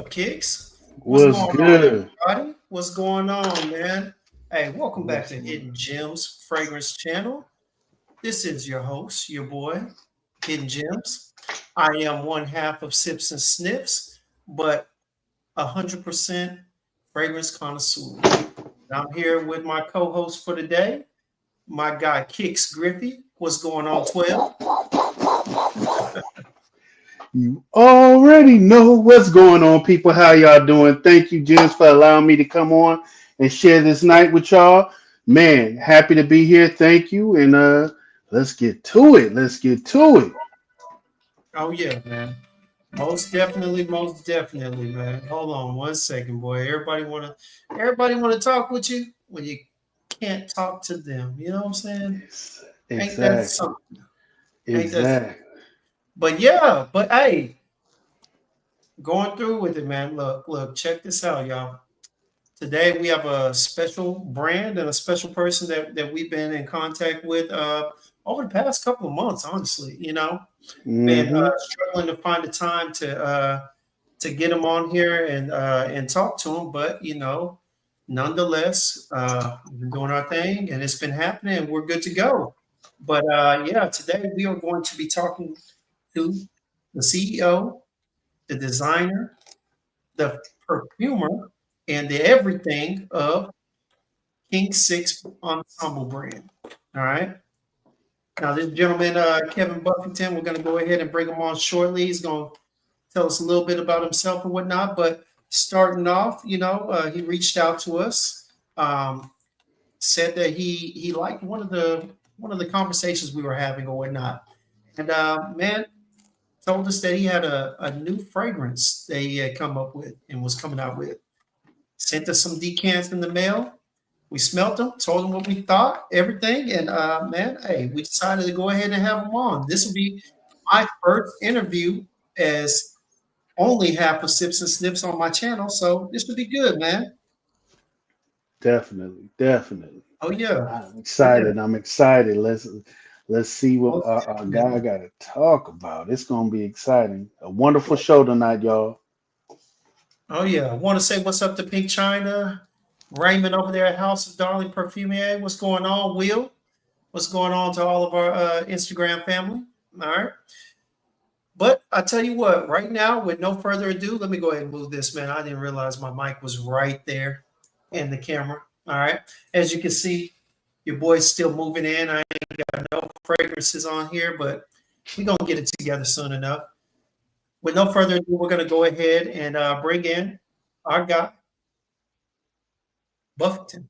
up, Kixz? What's Was going on, good. everybody? What's going on, man? Hey, welcome back to Hidden Gems Fragrance Channel. This is your host, your boy, Hidden Gems. I am one half of Sips and Sniffs, but 100% fragrance connoisseur. And I'm here with my co-host for today, my guy Kixz Griffey. What's going on, 12? You already know what's going on, people. How y'all doing? Thank you, James, for allowing me to come on and share this night with y'all. Man, happy to be here. Thank you. And let's get to it. Let's get to it. Oh yeah, man. Most definitely, man. Hold on one second, boy. Everybody wanna talk with you when you can't talk to them. You know what I'm saying? Ain't that Exactly. something? Ain't that something? Exactly. But yeah, but hey, going through with it, man. Look, check this out, y'all. Today we have a special brand and a special person that we've been in contact with over the past couple of months, honestly. Been Mm-hmm. struggling to find the time to get him on here and talk to him. But nonetheless, we've been doing our thing, and it's been happening, and we're good to go. But yeah, today we are going to be talking to the CEO, the designer, the perfumer, and the everything of KingSyx Ensemble brand. All right. Now, this gentleman, Kevin Buffington, we're going to go ahead and bring him on shortly. He's going to tell us a little bit about himself and whatnot. But starting off, he reached out to us, said that he liked one of the conversations we were having or whatnot, and man, told us that he had a new fragrance that he had come up with and was coming out with. Sent us some decants in the mail. We smelt them, told them what we thought, everything, and man, hey, we decided to go ahead and have him on. This will be my first interview as only half of Sips and Snips on my channel, so this would be good, man. Definitely. Definitely. Oh yeah, I'm oh yeah, excited. I'm excited. Let's see what most our guy definitely. got to talk about. It's gonna be exciting. A wonderful show tonight, y'all. Oh yeah, I want to say what's up to Pink China, Raymond over there at House of Darling Perfumier. What's going on, Will? What's going on to all of our Instagram family? All right. But I tell you what, right now, with no further ado, let me go ahead and move this, man. I didn't realize my mic was right there in the camera. All right. As you can see, your boy's still moving in. I ain't got no fragrances on here, but we're going to get it together soon enough. With no further ado, we're going to go ahead and bring in our guy, Buffington.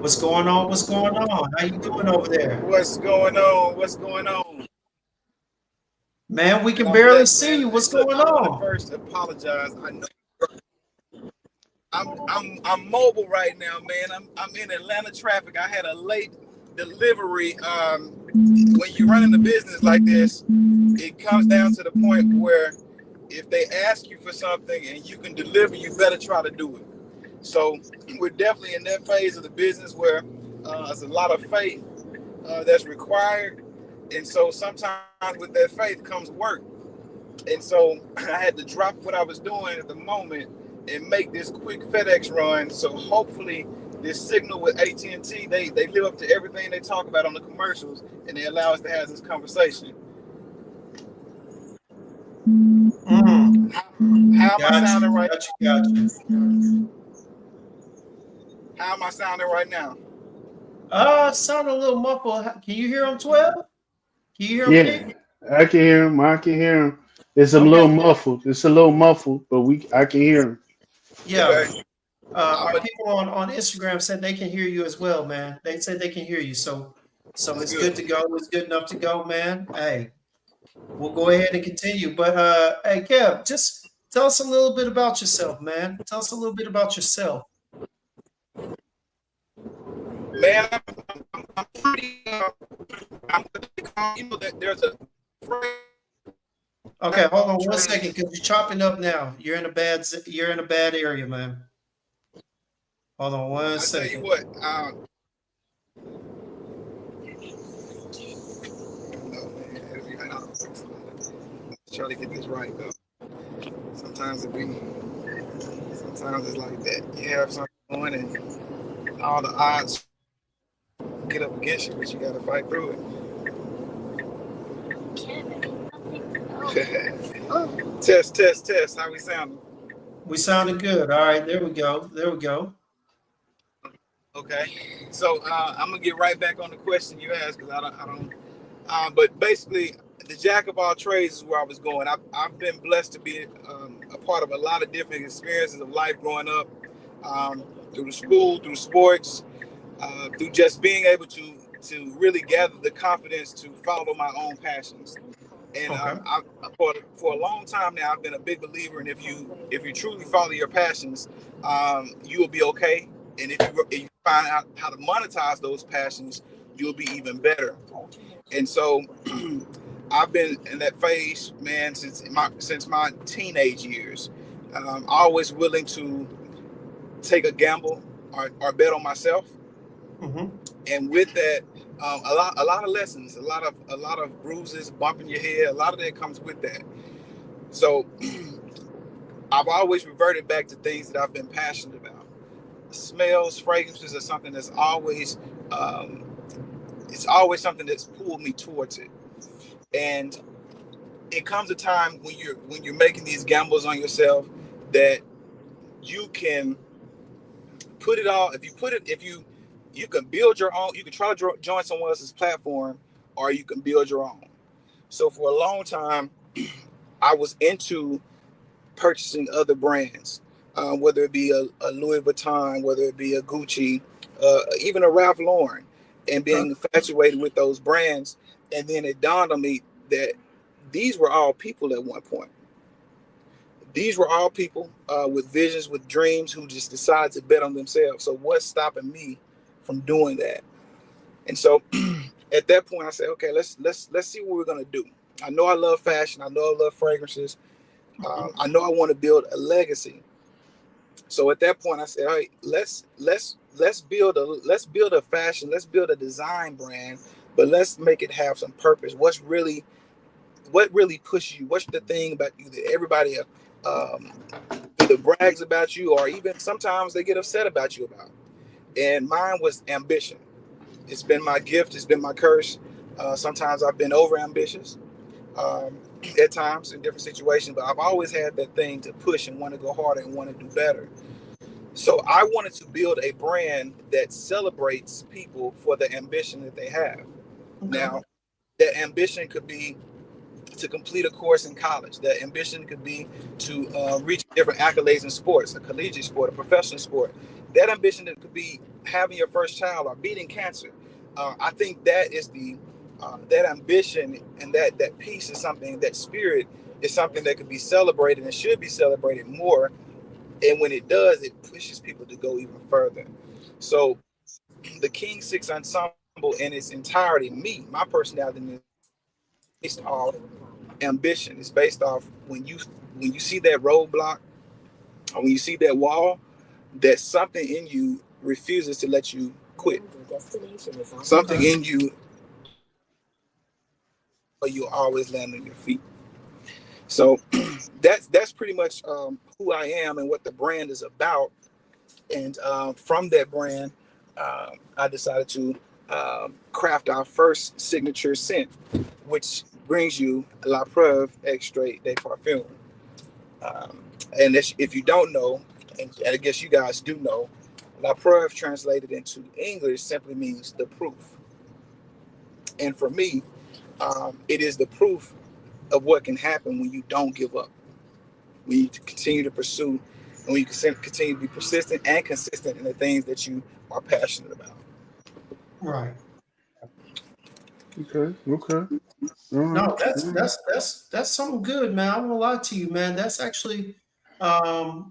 What's going on? What's going on? How you doing over there? What's going on? What's going on? Man, we can I'm barely blessed, see man. you. What's Look, going I want to on? first apologize. I know I'm mobile right now, man. I'm in Atlanta traffic. I had a late delivery. When you're running a business like this, it comes down to the point where if they ask you for something and you can deliver, you better try to do it. So we're definitely in that phase of the business where there's a lot of faith that's required, and so sometimes with that faith comes work. And so I had to drop what I was doing at the moment and make this quick FedEx run. So hopefully this signal with AT&T, they live up to everything they talk about on the commercials, and they allow us to have this conversation. Mm, How am I got sounding you, right got you, got you. How am I sounding right now? Sound a little muffled. Can you hear him, 12? Can you hear him, Yeah, King? I can hear him. I can hear him. It's a Okay. little muffled. It's a little muffled, but I can hear him. Yeah. Okay. I'm Our a, people on Instagram said they can hear you as well, man. They said they can hear you. So it's it's good. good to go. It's good enough to go, man. Hey, we'll go ahead and continue. But hey, Kev, just tell us a little bit about yourself, man. Tell us a little bit about yourself. Man, I'm pretty, I'm what they call, that there's a Okay, hold on one second trans. because you're chopping up now. You're in a bad area, man. Hold on one I tell you second. what, oh man, try to get this right though. sometimes sometimes it's like that. You have something going and all the odds get up against you, but you got to fight through it. Test. How we sounding? We sounded good. All right, there we go. There we go. Okay, so I'm gonna get right back on the question you asked because I don't. But basically, the jack of all trades is where I was going. I've been blessed to be a part of a lot of different experiences of life growing up, through the school, through sports, through just being able to really gather the confidence to follow my own passions. And for a long time now, I've been a big believer in if you truly follow your passions, you will be okay. And if you find out how to monetize those passions, you'll be even better. And so I've been in that phase, man, since my teenage years. Always willing to take a gamble or bet on myself. Mm-hmm. And with that, a lot of lessons, a lot of bruises, bumping your head, a lot of that comes with that. So I've always reverted back to things that I've been passionate about. Smells, fragrances are something that's always it's always something that's pulled me towards it. And it comes a time when you're making these gambles on yourself that you can put it all. If you can build your own, you can try to join someone else's platform, or you can build your own. So for a long time, I was into purchasing other brands, whether it be a Louis Vuitton, whether it be a Gucci, even a Ralph Lauren, and being infatuated with those brands. And then it dawned on me that these were all people at one point. These were all people with visions, with dreams, who just decided to bet on themselves. So what's stopping me from doing that? And so at that point, I said, okay, let's see what we're gonna do. I know I love fashion. I know I love fragrances. I know I want to build a legacy. So at that point, I said, all right, let's build a fashion, let's build a design brand, but let's make it have some purpose. What really pushes you? What's the thing about you that everybody either brags about you, or even sometimes they get upset about you about? And mine was ambition. It's been my gift. It's been my curse. Sometimes I've been over ambitious. At times in different situations, but I've always had that thing to push and want to go harder and want to do better. So I wanted to build a brand that celebrates people for the ambition that they have. Okay. Now, that ambition could be to complete a course in college. That ambition could be to reach different accolades in sports, a collegiate sport, a professional sport. That ambition could be having your first child or beating cancer. I think that is that ambition and that peace is something, that spirit is something that could be celebrated and should be celebrated more. And when it does, it pushes people to go even further. So the KingSyx ensemble in its entirety, my personality is based off ambition. It's based off when you see that roadblock or when you see that wall, that something in you refuses to let you quit. Something in you, or you'll always land on your feet. So that's pretty much who I am and what the brand is about. And from that brand, I decided to craft our first signature scent, which brings you La Preuve Extrait de Parfum. And if you don't know, and I guess you guys do know, La Preuve translated into English simply means the proof. And for me, it is the proof of what can happen when you don't give up, when you continue to pursue, and when you continue to be persistent and consistent in the things that you are passionate about. Right. Okay. No, that's something good, man. I won't lie to you, man. That's actually a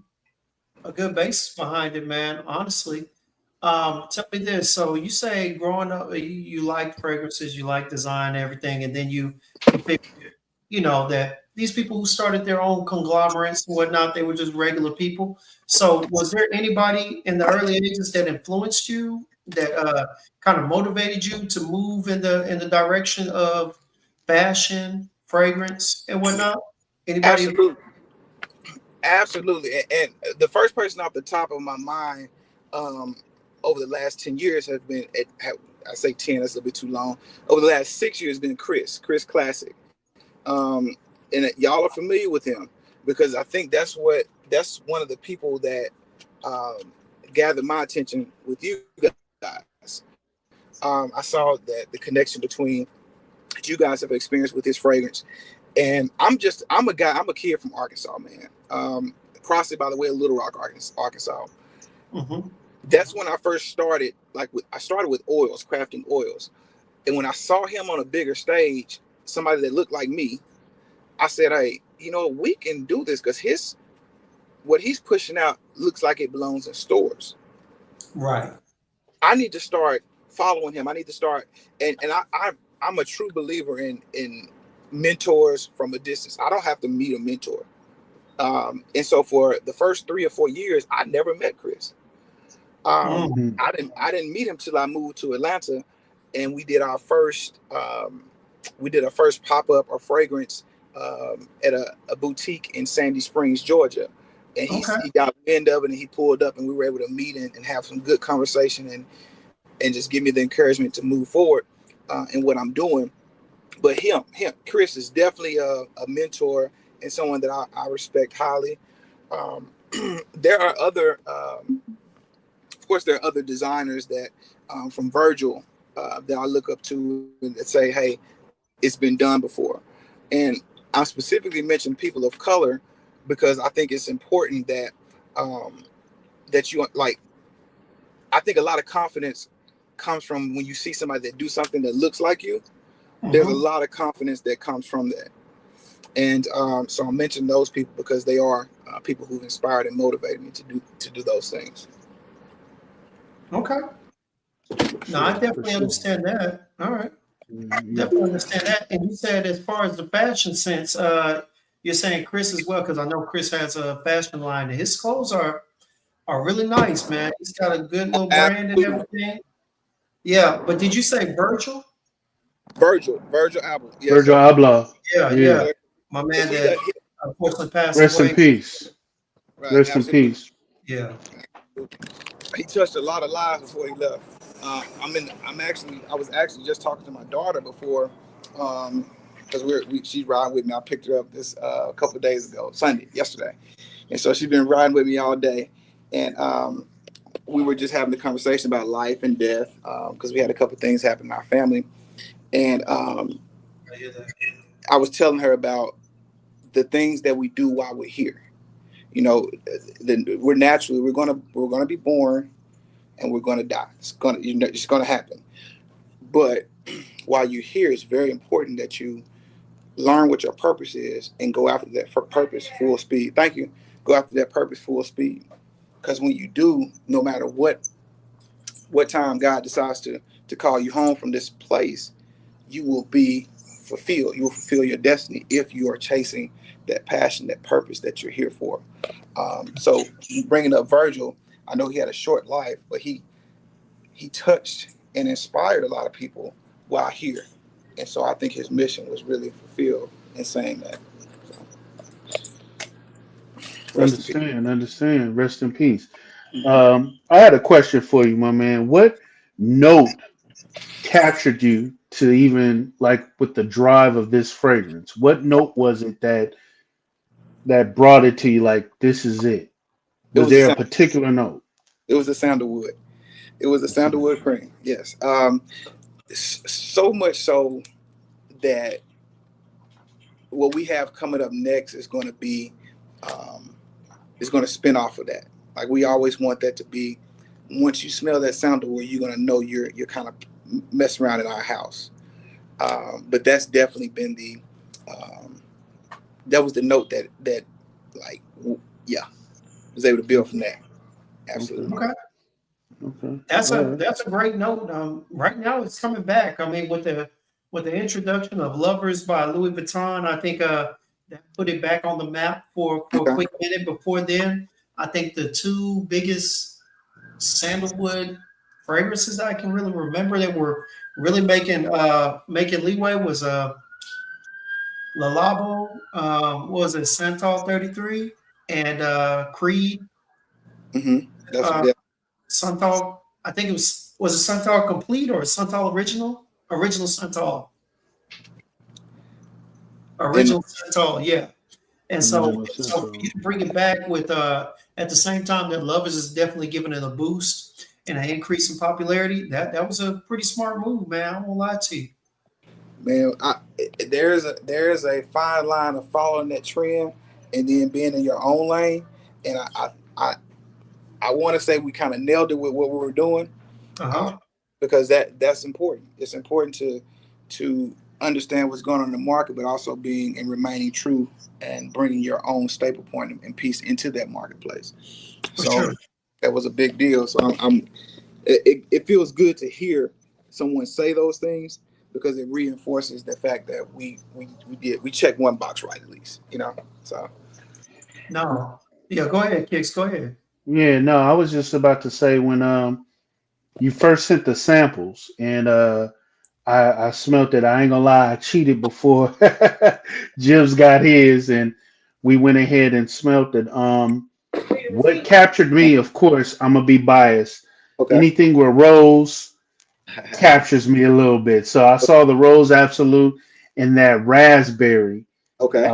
good basis behind it, man. Honestly, tell me this. So you say growing up, you like fragrances, you like design, everything, and then you figured, that these people who started their own conglomerates and whatnot, they were just regular people. So was there anybody in the early ages that influenced you, that kind of motivated you to move in the direction of fashion, fragrance, and whatnot? Anybody? Absolutely. Absolutely. And the first person off the top of my mind um, over the last 10 years has been, I say 10, that's a little bit too long. Over the last 6 years, been Chris Classic. And y'all are familiar with him because I think that's one of the people that um, gathered my attention with you guys. I saw that the connection between that you guys have experienced with his fragrance. And I'm a kid from Arkansas, man. Across it by the way of Little Rock, Arkansas. Mm-hmm. That's when I first started. I started with oils, crafting oils. And when I saw him on a bigger stage, somebody that looked like me, I said, hey, we can do this because what he's pushing out looks like it belongs in stores. Right. I need to start following him. I need to start, and I'm a true believer in mentors from a distance. I don't have to meet a mentor. And so for the first 3 or 4 years, I never met Chris. Mhm. I didn't meet him till I moved to Atlanta, and we did our first pop-up or fragrance at a boutique in Sandy Springs, Georgia. And he got wind of it, and he pulled up, and we were able to meet and have some good conversation and just give me the encouragement to move forward in what I'm doing. But Chris is definitely a mentor and someone that I respect highly. There are other, of course, there are other designers that from Virgil that I look up to and that say, hey, it's been done before. And I specifically mentioned people of color because I think it's important that that you like. I think a lot of confidence comes from when you see somebody that do something that looks like you. Mm-hmm. There's a lot of confidence that comes from that. And so I mentioned those people because they are people who've inspired and motivated me to do those things. Okay. No, I definitely understand that. All right. Mhm. Definitely understand that. And you said as far as the fashion sense, you're saying Chris as well, because I know Chris has a fashion line and his clothes are really nice, man. He's got a good little brand and Absolutely. everything. Yeah, but did you say Virgil? Virgil Abloh. Yes, Virgil sir. Abloh. Yeah, Yeah. yeah. My man He, that unfortunately passed Rest in away. peace. right, Rest in absolutely. peace. Yeah. He touched a lot of lives before he left. I was actually just talking to my daughter before, because she's riding with me. I picked her up this a couple of days ago, yesterday, and so she's been riding with me all day, and we were just having a conversation about life and death because we had a couple of things happen in our family, and I hear that. I was telling her about the things that we do while we're here. We're gonna be born and we're gonna die. It's gonna happen. But while you're here, it's very important that you learn what your purpose is and go after that for purpose full speed. Thank you. Go after that purpose full speed. Because when you do, no matter what time God decides to call you home from this place, you will be fulfilled. You will fulfill your destiny if you are chasing that passion, that purpose that you're here for. So bringing up Virgil, I know he had a short life, but he touched and inspired a lot of people while here. And so I think his mission was really fulfilled in saying that. So, rest in peace. Understand. Rest in peace. I had a question for you, my man. What note captured you to even like with the drive of this fragrance? What note was it that brought it to you like this is it? It Was was the there a sound. particular note? It was the sandalwood. It was the sandalwood cream. Yes. So much so that what we have coming up next is going to be is going to spin off of that. Like we always want that to be. Once you smell that sandalwood, you're going to know you're kind of messing around in our house. But that's definitely been um, that was the note that like yeah, was able to build from that. Absolutely. Okay. Okay. That's All a right. that's a great note. Right now it's coming back. I mean, with the introduction of Lovers by Louis Vuitton, I think that put it back on the map for a Okay. quick minute. Before then, I think the two biggest sandalwood fragrances I can really remember that were really making leeway was Le Labo, what was it, Santal 33? and Creed, That's uh, yeah. Suntal. I think it was it Suntal Complete or Suntal Original? Original Suntal. And Original Suntal, yeah. And so, Original so for you Central. to bring it back with at the same time that Lovers is definitely giving it a boost and an increase in popularity, that was a pretty smart move, man. I won't lie to you. man, there is a fine line of following that trend and then being in your own lane. And I, I want to say we kind of nailed it with what we were doing, uh, Uh-huh. because that's important. It's important to understand what's going on in the market, but also being and remaining true and bringing your own staple point and piece into that marketplace. For So sure. that was a big deal. So it feels good to hear someone say those things because it reinforces the fact that we check one box right at least, you know. So No. Yeah, go ahead, Kix. Go ahead. Yeah, no, I was just about to say when you first sent the samples and I smelt it. I ain't gonna lie, I cheated before Jibs got his and we went ahead and smelt it. What captured me, of course, I'm gonna be biased. okay, Anything with rose captures me a little bit. So I saw the rose absolute and that raspberry okay,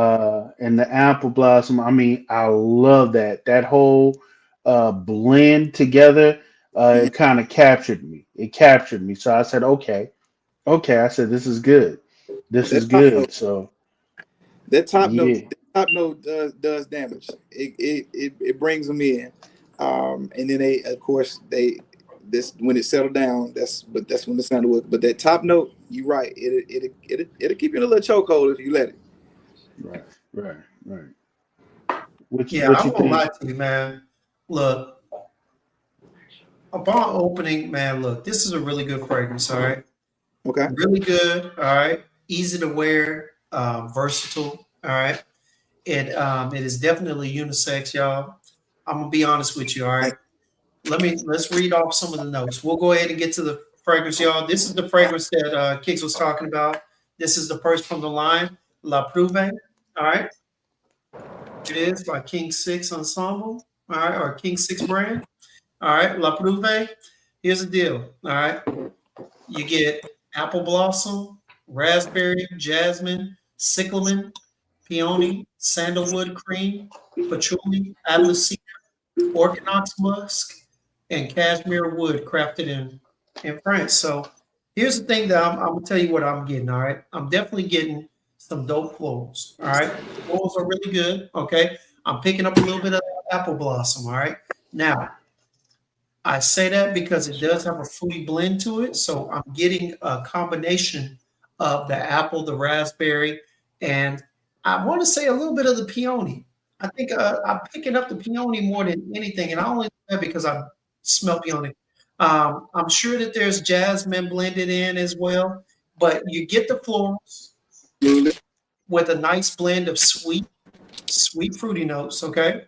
and the apple blossom. I mean, I love that. That whole blend together, mhm. it kind of captured me. It captured me. So I said, okay, okay. I said, this is good. This is That top note, good. So that top note, yeah, that top note does damage. It brings them in, and then they, of course, they this when it settled down. That's when the sound was. But that top note, you're right. It'll keep you in a little chokehold if you let it. right, right, right. Yeah, What I you won't lie think? to you, man. Look, upon opening, man, look, this is a really good fragrance, all right? Okay. Really good, all right? Easy to wear, versatile, all right? It is definitely unisex, y'all. I'm gonna be honest with you, all right? Let's read off some of the notes. We'll go ahead and get to the fragrance, y'all. This is the fragrance that Kix was talking about. This is the first from the line, La Prouve. All right, it is by KingSyx Ensemble. All right, or KingSyx brand. All right, La Prouve. Here's the deal. All right, you get apple blossom, raspberry, jasmine, cyclamen, peony, sandalwood cream, patchouli, atlas orthodox musk, and cashmere wood crafted in France. So here's the thing that I'm gonna tell you what I'm getting. All right, I'm definitely getting some dope florals. All right, florals are really good. Okay, I'm picking up a little bit of apple blossom. All right, now I say that because it does have a fruity blend to it. So I'm getting a combination of the apple, the raspberry, and I want to say a little bit of the peony. I think I'm picking up the peony more than anything, and I only know that because I smell peony. I'm sure that there's jasmine blended in as well, but you get the florals with a nice blend of sweet fruity notes. Okay,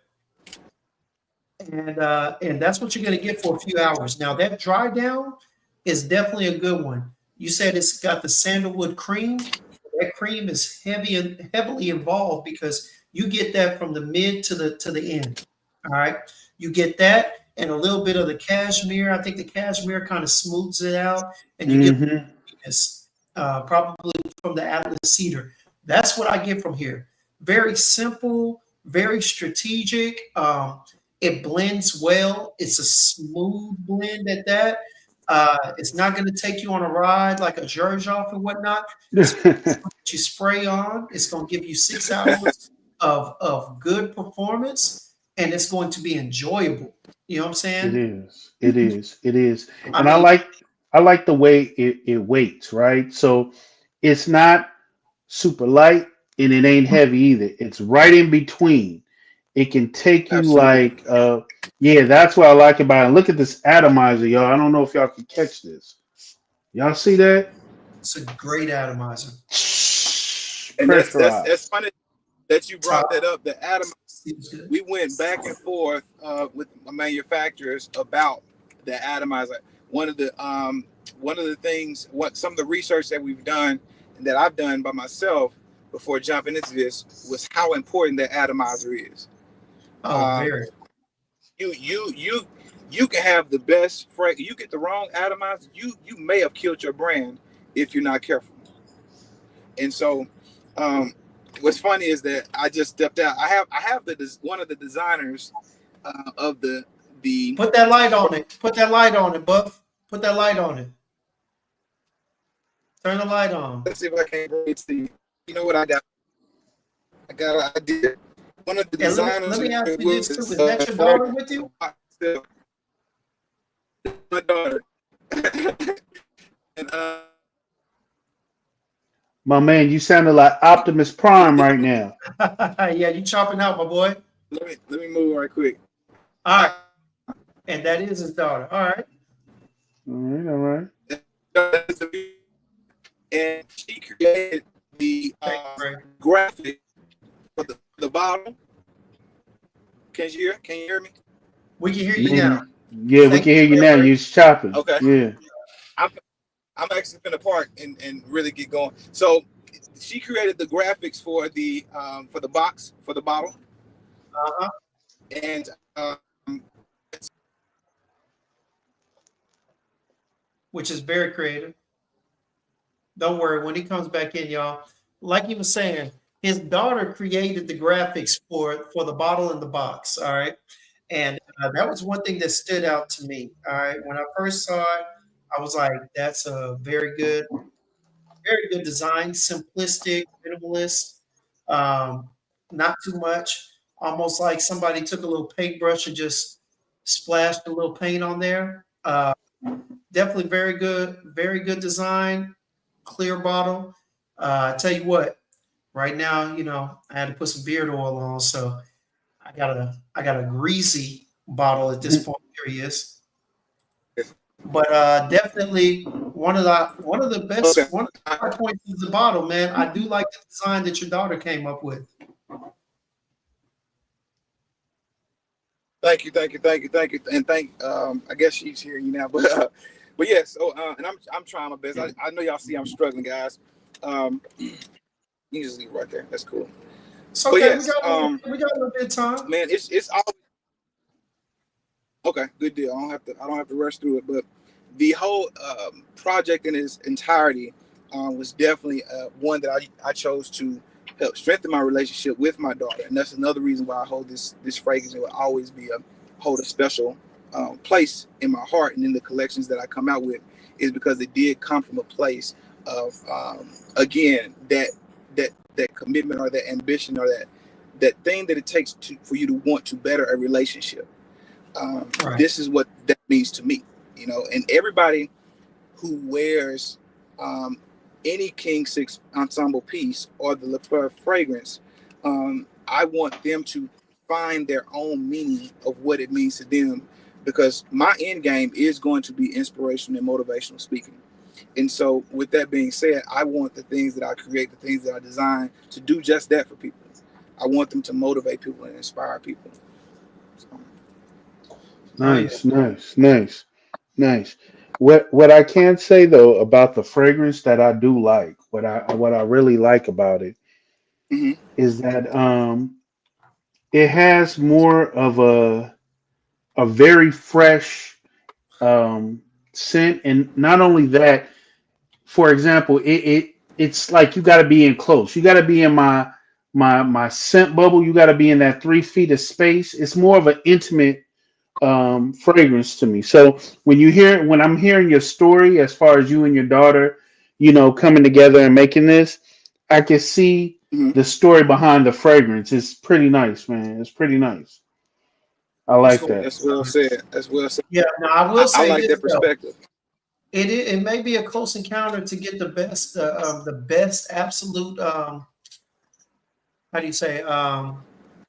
and that's what you're going to get for a few hours. Now that dry down is definitely a good one. You said it's got the sandalwood cream. That cream is heavy and heavily involved because you get that from the mid to the end. All right, you get that and a little bit of the cashmere. I think the cashmere kind of smooths it out, and you get Mm-hmm. this probably from the Atlas cedar. That's what I get from here. Very simple, very strategic. It blends well. It's a smooth blend at that. It's not going to take you on a ride like a Jerjoff and whatnot. It's that you spray on. It's going to give you 6 hours of good performance, and it's going to be enjoyable. You know what I'm It saying? is. It is. It is. I And mean, I like the way it waits, right? So it's not super light and it ain't heavy either. It's right in between. It can take you Absolutely. like yeah, that's what I like about it. Look at this atomizer, y'all. I don't know if y'all can catch this. Y'all see that? it's a great atomizer. And that's Pressurized. funny that you brought that Top up. The atom. seems good. We went back and forth with manufacturers about the atomizer. One of the one of the things, what some of the research that we've done and that I've done by myself before jumping into this was how important that atomizer is. Oh, very. You can have the best fragrance. You get the wrong atomizer, you may have killed your brand if you're not careful. And so, what's funny is that I just stepped out. I have one of the designers of the Put that light on it. Put that light on it, Buff. Put that light on it. Turn the light on. Let's see if I can bring it to you. You know what I got? I got an idea. One of the And designers. let me ask you this too. Is that your daughter with you? My daughter. And, My man, you sounded like Optimus Prime right now. Yeah, you chopping out, my boy. let me move right quick. All right. And that is his daughter. All right. All right. And she created the graphic for the bottle. Can you hear me? We can hear you now. Yeah, we can hear you now. You're chopping. Okay. Yeah. I'm actually finna park and really get going. So she created the graphics for the box for the bottle, and which is very creative. Don't worry, when he comes back in, y'all, like he was saying, his daughter created the graphics for the bottle and the box. All right, and that was one thing that stood out to me. All right, when I first saw it, I was like, "That's a very good design, simplistic, minimalist, not too much. Almost like somebody took a little paintbrush and just splashed a little paint on there. Definitely very good design, clear bottle. I tell you what, right now, I had to put some beard oil on, so I got a greasy bottle at this point. Here he is. But definitely one of the best one of the high points of the bottle, man. I do like the design that your daughter came up with. Thank you, and I guess she's hearing you now, but yes. So and I'm trying my best. I know y'all see I'm struggling, guys. You can just leave it right there. That's cool. So okay, yes, we got a little bit of time. Man, it's all okay. Good deal. I don't have to rush through it, but the whole project in its entirety was definitely one that I chose to help strengthen my relationship with my daughter, and that's another reason why I hold this fragrance. It will always hold a special place in my heart and in the collections that I come out with, is because it did come from a place of again that commitment or that ambition or that thing that it takes for you to want to better a relationship. Right. This is what that means to me, and everybody who wears any KingSyx ensemble piece or the Le Fleur fragrance, I want them to find their own meaning of what it means to them, because my end game is going to be inspirational and motivational speaking. And so with that being said, I want the things that I create, the things that I design, to do just that for people. I want them to motivate people and inspire people. So. Nice. What I can say though about the fragrance that I do like, what I really like about it, is that it has more of a very fresh scent, and not only that, for example, it's like you got to be in close. You got to be in my scent bubble. You got to be in that 3 feet of space. It's more of an intimate fragrance to me. So when I'm hearing your story as far as you and your daughter, coming together and making this, I can see the story behind the fragrance. It's pretty nice, man. It's pretty nice. I like that. That's well said. Yeah, now I will say I like that perspective. It may be a close encounter to get the best absolute how do you say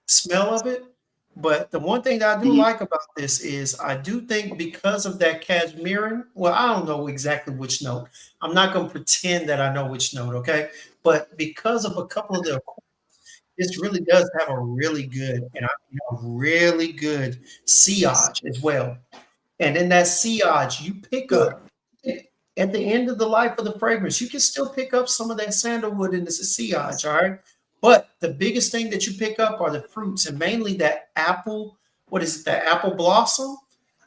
smell of it. But the one thing that I do like about this is I do think because of that cashmere, well, I don't know exactly which note. I'm not going to pretend that I know which note, okay? But because of a couple of the, this really does have a really good sillage as well. And in that sillage, you pick up at the end of the life of the fragrance, you can still pick up some of that sandalwood in the sillage, all right? But the biggest thing that you pick up are the fruits, and mainly that apple. What is it? The apple blossom.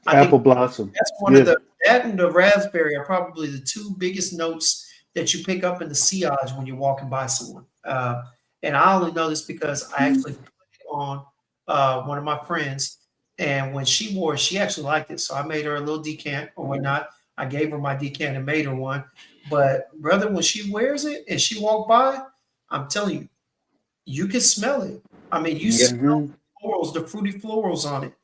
I Apple think blossom. that's one of Yeah. the that and the raspberry are probably the two biggest notes that you pick up in the sillage when you're walking by someone. And I only know this because I actually put it on one of my friends, and when she wore it, she actually liked it. So I made her a little decant or whatnot. I gave her my decant and made her one. But brother, when she wears it and she walked by, I'm telling you, you can smell it. I mean, you Yeah. smell Hmm. the florals, the fruity florals on it.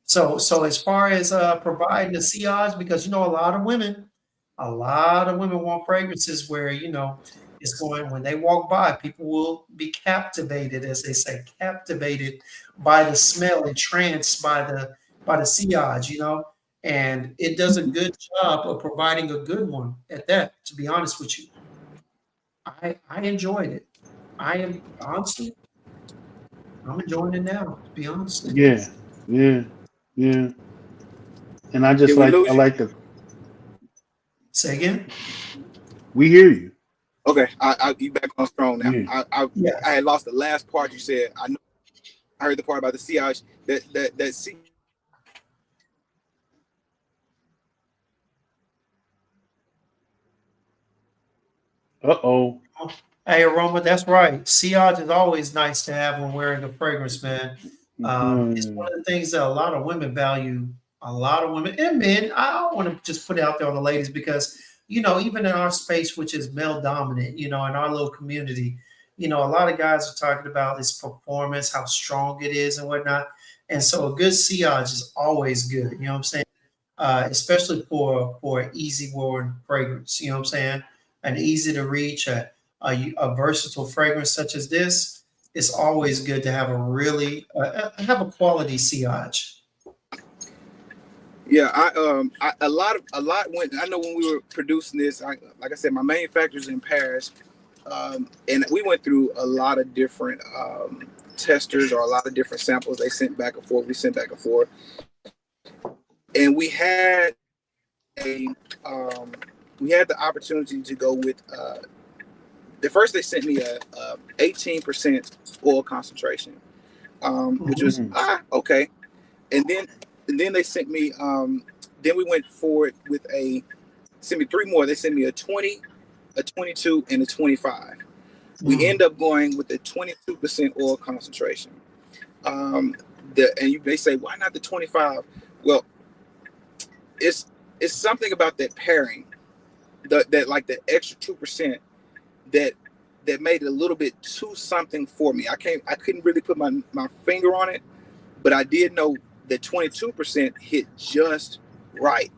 So as far as providing the sillage, because a lot of women want fragrances where it's going when they walk by, people will be captivated, as they say, captivated by the smell, entranced by the sillage, and it does a good job of providing a good one at that. To be honest with you, I enjoyed it. I am honestly, I'm enjoying it now. To be honest, Yeah. Yeah. Yeah. And Did we I lose you? like the. say again. We hear you. Okay, you back on strong now. Yeah. I Yes. had lost the last part you said. I heard the part about the CI that C. Uh-oh. Hey, Aroma, that's right. Sillage is always nice to have when wearing a fragrance, man. It's Hmm. one of the things that a lot of women value. A lot of women and men. I want to just put it out there on the ladies because, even in our space, which is male dominant, in our little community, a lot of guys are talking about this performance, how strong it is and whatnot. And so a good sillage is always good. You know what I'm saying? Especially for an easy worn fragrance. You know what I'm saying? An easy to reach, a versatile fragrance such as this. It's always good to have a really have a quality sillage. Yeah, a lot went. I know when we were producing this, like I said, my manufacturer's in Paris, and we went through a lot of different testers or a lot of different samples. They sent back and forth. We sent back and forth, and a um, we had the opportunity to go with. The first they sent me a 18% oil concentration, which was Mhm. Hmm. okay, and then they sent me. Then we went forward with sent me three more. They sent me a 20, a 22, and a 25. We Mm. end up going with the 22% oil concentration. Um, they say, why not the 25? Well, it's it's something about that pairing, that like the extra 2% that made it a little bit too something for me. I couldn't really put my finger on it, but I did know that 22% hit just right.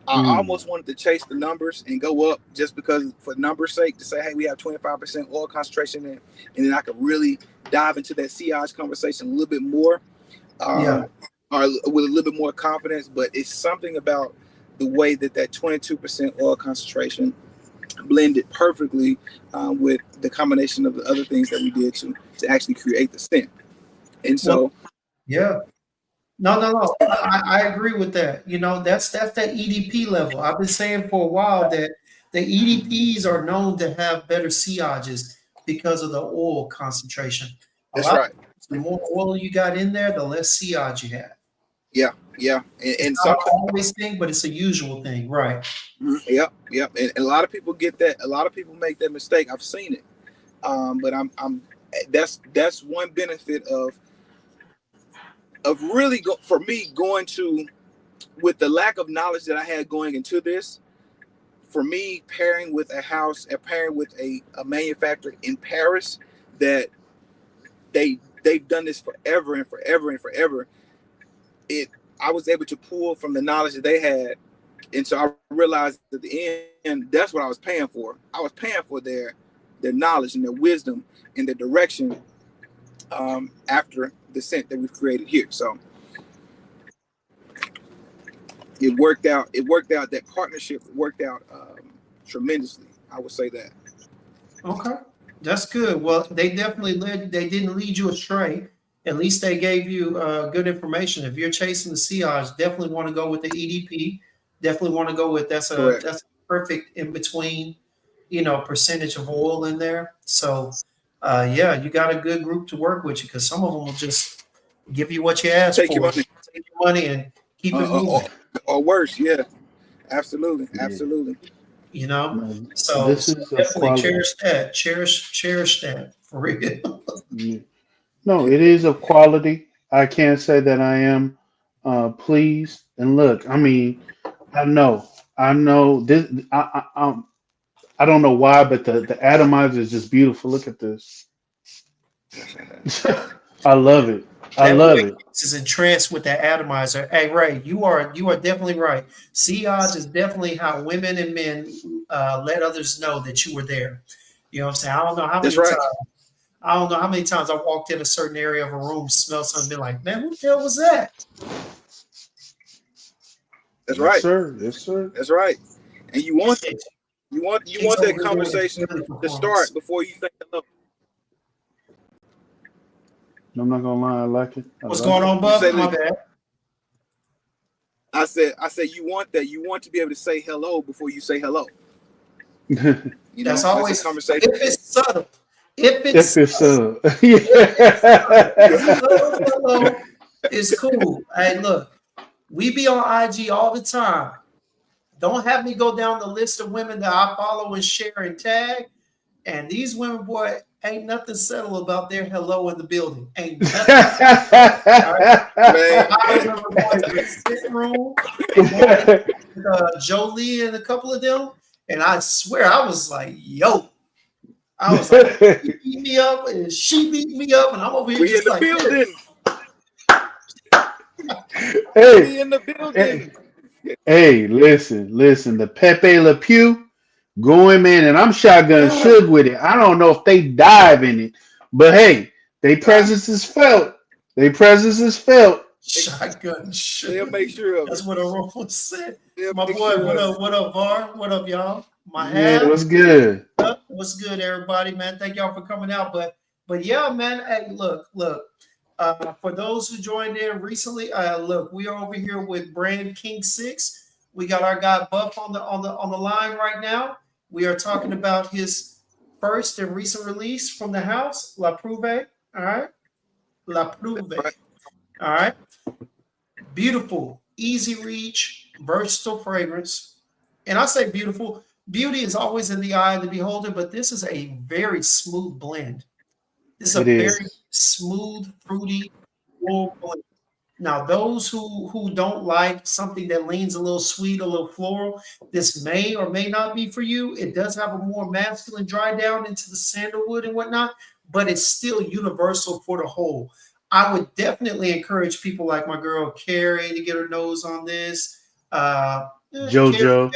I Mm. almost wanted to chase the numbers and go up just because, for numbers' sake, to say, hey, we have 25% oil concentration in, and then I could really dive into that CI's conversation a little bit more, Yeah. or with a little bit more confidence. But it's something about the way that 22% oil concentration blended perfectly with the combination of the other things that we did to actually create the scent. And Well, so, yeah. No, no, no. I agree with that. That's that EDP level. I've been saying for a while that the EDPs are known to have better sillages because of the oil concentration. A that's lot of right. times, the more oil you got in there, the less sillage you have. Yeah, yeah. It's And not an sometimes, always thing, but it's a usual thing, right? yep, yep. And a lot of people get that. A lot of people make that mistake. I've seen it. But I'm that's one benefit of really for me going to, with the lack of knowledge that I had going into this, for me pairing with a house and pairing with a manufacturer in Paris that they've done this forever and forever and forever. It I was able to pull from the knowledge that they had, and so I realized at the end that's what I was paying for. I was paying for their knowledge and their wisdom and their direction, after the scent that we've created here. So it worked out. It worked out. That partnership worked out tremendously. I would say that. Okay, that's good. Well, they didn't lead you astray. At least they gave you good information. If you're chasing the Seahawks, definitely want to go with the EDP. Definitely want to go with Correct. that's perfect in between, percentage of oil in there. So yeah, you got a good group to work with you because some of them will just give you what you ask Take your for, money, take your money, and keep it uh, or, moving. or worse. Yeah, absolutely, Yeah. absolutely. You know, No, so, this so is of definitely quality. cherish that for real. Yeah. No, it is of quality. I can't say that I am pleased. And look, I mean, I know this. I don't know why, but the atomizer is just beautiful. Look at this. I love it. I That love boy it. is entranced with that atomizer. Hey, Ray, you are definitely right. Sea odds is definitely how women and men let others know that you were there. You know what I'm saying? That's right. I don't know how many times I walked in a certain area of a room, smelled something, been like, man, what the hell was that? That's Yes, right. sir. Yes, sir. That's right. And Appreciate you you. King's want that over here doing conversation his to start performance. before you think hello. I'm not gonna lie. I like it. I What's like going it. on, You say Buff? My bad. I said you want that. You want to be able to say hello before you say hello. You That's know, that's a always conversation. if it's subtle. If If it's it's if it's subtle, a yeah. subtle hello is cool. Hey, look, we be on IG all the time. Don't have me go down the list of women that I follow and share and tag. And these women, boy, ain't nothing subtle about their hello in the building. Ain't nothing. All right. Man, I remember going to the sitting room and going in with Jolie and a couple of them. And I swear I was like, yo, I was like, he beat me up and she beat me up. And I'm over here we in just the like this. building. hey, We in the hey, building. hey, listen. The Pepe Le Pew going, man, and I'm shotgun Yeah. shook with it. I don't know if they dive in it, but hey, they presence is felt. They presence is felt. Shotgun They'll sugar. make sure of it. That's what a robot said. They'll My make boy, sure of it. what up, Var? What up, y'all? My Man, half. what's good? What's good, everybody, man? Thank y'all for coming out. But yeah, man. Hey, look. For those who joined in recently, look, we are over here with brand KingSyx. We got our guy Buff on the line right now. We are talking about his first and recent release from the house, La Prouve. All right, La Prouve. Right. All right, beautiful, easy reach, versatile fragrance. And I say beautiful. Beauty is always in the eye of the beholder, but this is a very smooth blend. This is a It very is. smooth, fruity, full blend. Now, those who don't like something that leans a little sweet, a little floral, this may or may not be for you. It does have a more masculine dry down into the sandalwood and whatnot, but it's still universal for the whole. I would definitely encourage people like my girl Carrie to get her nose on this. Carrie, JoJo.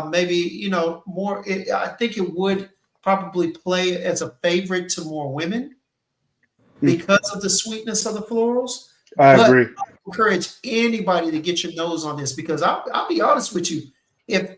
maybe more. I think it would probably play as a favorite to more women Hmm, because of the sweetness of the florals. I But agree. I encourage anybody to get your nose on this because I'll be honest with you. If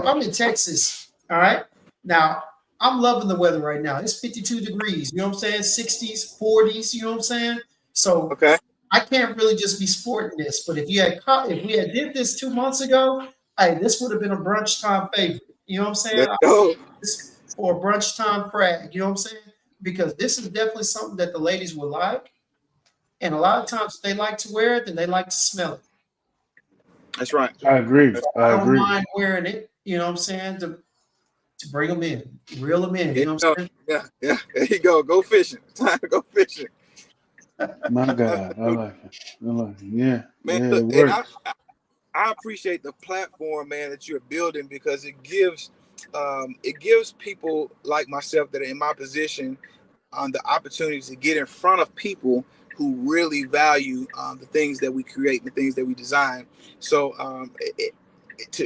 I'm in Texas, all right, now I'm loving the weather right now. It's 52 degrees. You know what I'm saying? 60s, 40s. You know what I'm saying? So Okay. I can't really just be sporting this. But if we had did this 2 months ago, hey, this would have been a brunch time favorite. You know what I'm saying? Let's go. This for a brunch time frag. You know what I'm saying? Because this is definitely something that the ladies would like. And a lot of times if they like to wear it, then they like to smell it. That's right. I agree. That's, I I don't agree. mind wearing it, you know what I'm saying, to bring them in, reel them in, yeah, you know what I'm saying? yeah. There you go. Go fishing. Time to go fishing. My God, I Absolutely. like it. I like it. Yeah, Man, yeah, look, it and works. I appreciate the platform, man, that you're building because it gives people like myself that are in my position the opportunity to get in front of people who really value the things that we create and the things that we design. So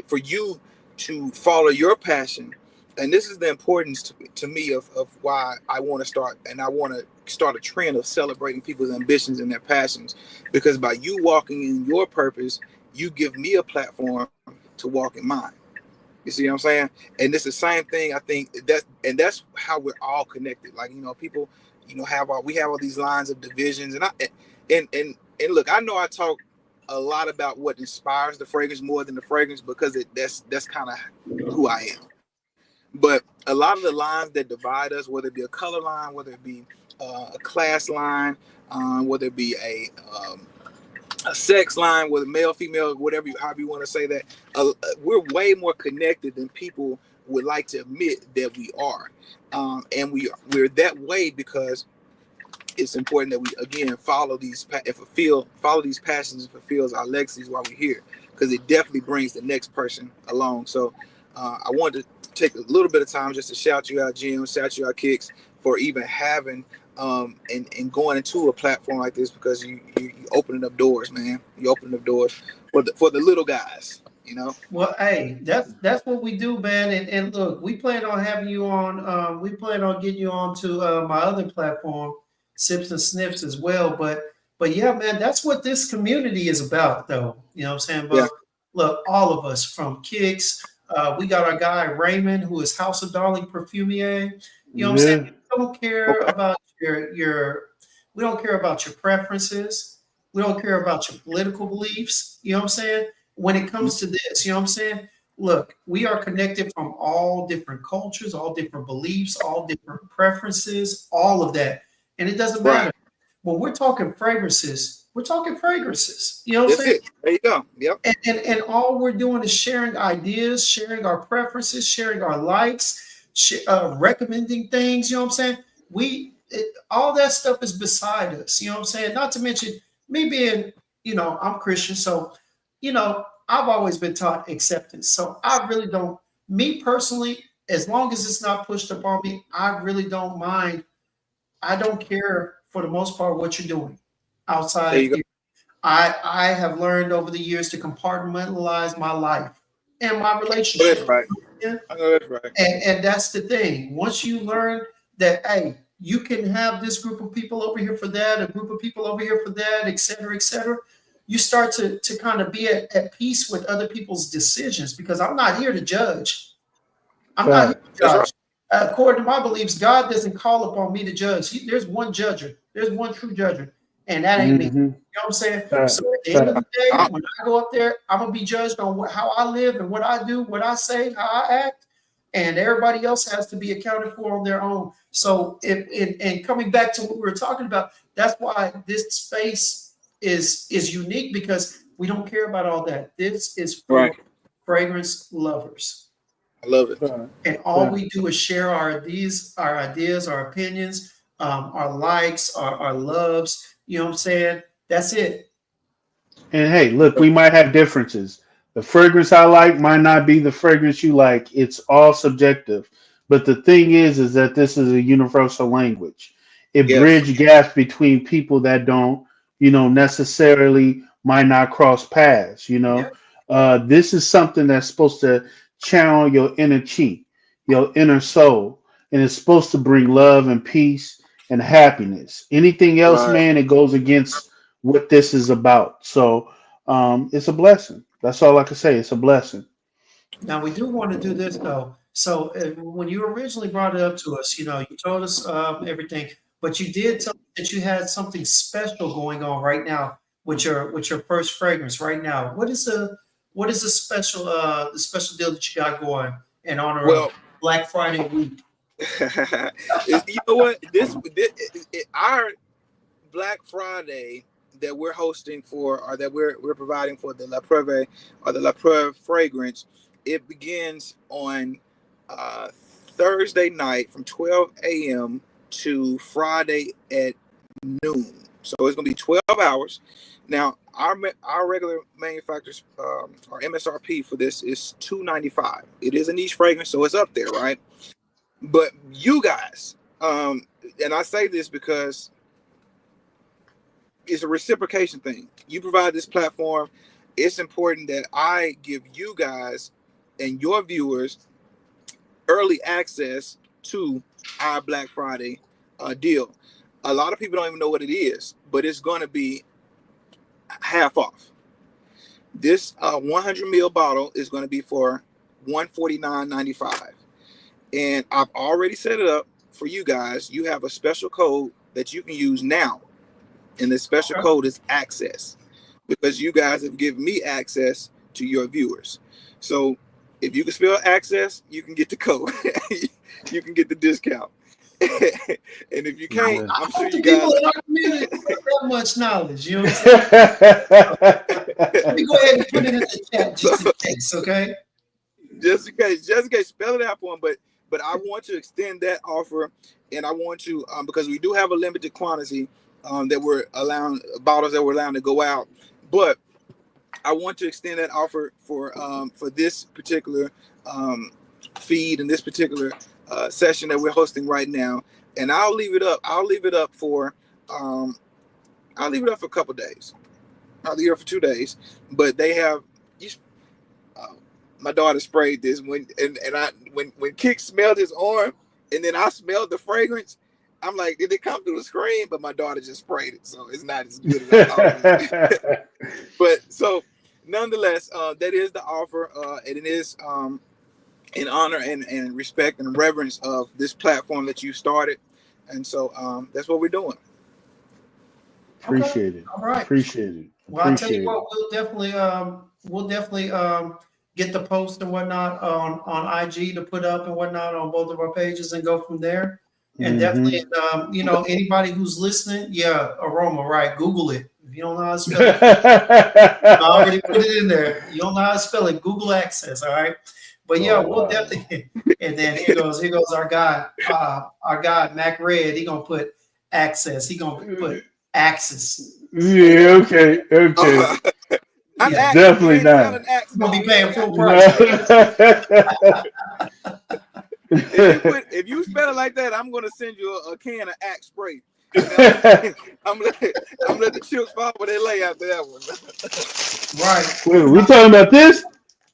for you to follow your passion, and this is the importance to me of why I want to start, and I want to start a trend of celebrating people's ambitions and their passions, because by you walking in your purpose, you give me a platform to walk in mine. You see what I'm saying? And it's the same thing. I think that's how we're all connected. Like, people, we have all these lines of divisions, and look, I know I talk a lot about what inspires the fragrance more than the fragrance because that's kind of who I am. But a lot of the lines that divide us, whether it be a color line, whether it be a class line, whether it be a sex line, whether male, female, whatever, however you want to say that, we're way more connected than people would like to admit that we are, and we're that way because it's important that we again follow these passions and fulfills our legacies while we're here, because it definitely brings the next person along. So I wanted to take a little bit of time just to shout you out, Jim, shout you out, Kixz, for even having and going into a platform like this, because you opening up doors, man. You opening up doors for the little guys, you know. Well, hey, that's what we do, man. And look, we plan on having you on. We plan on getting you on to my other platform, Sips and Snips, as well. But yeah, man, that's what this community is about, though. You know what I'm saying? But Yeah. look, all of us from Kixz, we got our guy Raymond, who is House of Darling Perfumier. You know what I'm saying? Yeah. We don't care about your we don't care about your preferences. We don't care about your political beliefs. You know what I'm saying? When it comes to this, you know what I'm saying? Look, we are connected from all different cultures, all different beliefs, all different preferences, all of that. And it doesn't matter. Right. When we're talking fragrances, we're talking fragrances. You know what I'm That's saying? it. There you go. Yep. And all we're doing is sharing ideas, sharing our preferences, sharing our likes, recommending things. You know what I'm saying? All that stuff is beside us. You know what I'm saying? Not to mention me being, I'm Christian, so I've always been taught acceptance. So I really don't, me personally, as long as it's not pushed upon me, I really don't mind. I don't care for the most part what you're doing There outside you go. here. I have learned over the years to compartmentalize my life and my Oh, that's relationship. right. Yeah. I know that's right. And that's the thing. Once you learn that, hey, you can have this group of people over here for that, a group of people over here for that, et cetera, you start to kind of be at peace with other people's decisions, because I'm not here to judge. I'm not here Fact. to That's right. judge. According to my beliefs, God doesn't call upon me to judge. There's one judger. There's one true judger, and that ain't me. You Mm-hmm. know what I'm saying? Fact. So at the end of the Fact. day, I, when I go up there, I'm gonna be judged on how I live and what I do, what I say, how I act, and everybody else has to be accounted for on their own. So, and coming back to what we were talking about, that's why this space is unique, because we don't care about all that. This is for right. fragrance lovers. I love it. Fact. And all Fact. we do is share our ideas, our opinions, our likes, our loves. You know what I'm saying? That's it. And hey, look, we might have differences. The fragrance I like might not be the fragrance you like. It's all subjective. But the thing is that this is a universal language. It Yes. bridges gaps between people that don't, necessarily might not cross paths. Yeah. This is something that's supposed to channel your inner chi, your inner soul, and it's supposed to bring love and peace and happiness. Anything else, Right. man, it goes against what this is about. So it's a blessing. That's all I can say. It's a blessing. Now we do want to do this though. So when you originally brought it up to us, you told us everything, but you did tell us that you had something special going on right now with your first fragrance right now. What is the special deal that you got going in honor of Well, Black Friday week? you know what? Our Black Friday that we're hosting for, or that we're providing for the La Preuve, or the La Preuve fragrance, it begins on uh, Thursday night from 12 a.m. to Friday at noon. So it's going to be 12 hours. Now, our regular manufacturers, our MSRP for this is $295. It is a niche fragrance, so it's up there, right? But you guys, and I say this because it's a reciprocation thing. You provide this platform. It's important that I give you guys and your viewers early access to our Black Friday deal. A lot of people don't even know what it is, but it's going to be half off. This 100 ml bottle is going to be for $149.95, and I've already set it up for you guys. You have a special code that you can use now, and the special Okay. code is access, because you guys have given me access to your viewers. So If you can spell access, you can get the code. You can get the discount. And if you can't, Yeah. I'm sure The you people guys. in our community don't have that much knowledge. You know what I'm saying? Let me go ahead and put it in the chat just in case, okay? Just in case, spell it out for them. But I want to extend that offer, and I want to because we do have a limited quantity that we're allowing bottles that we're allowing to go out, but I want to extend that offer for this particular feed and this particular session that we're hosting right now, and I'll leave it up. I'll leave it up for a couple days. I'll leave it up for 2 days, but they have. My daughter sprayed this when Kixz smelled his arm, and then I smelled the fragrance. I'm like, did it come through the screen? But my daughter just sprayed it, so it's not as good as I thought. But so, nonetheless, that is the offer, and it is in honor and respect and reverence of this platform that you started, and so that's what we're doing. Appreciate it. All right. Appreciate it. Well, I'll tell you what, we'll definitely get the post and whatnot on IG to put up and whatnot on both of our pages and go from there. And definitely, anybody who's listening, yeah, aroma, right? Google it. If you don't know how to spell it, I already put it in there. You don't know how to spell it, Google Access, all right? But yeah, we'll definitely. And then here goes our guy, Mac Red. He gonna put access. He gonna put access. Yeah, okay. Yeah. Definitely not. He's gonna be paying full price. If you spell it like that, I'm gonna send you a can of Axe spray. I'm gonna let the chips fall where they lay after that one. Right. Wait, we talking about this?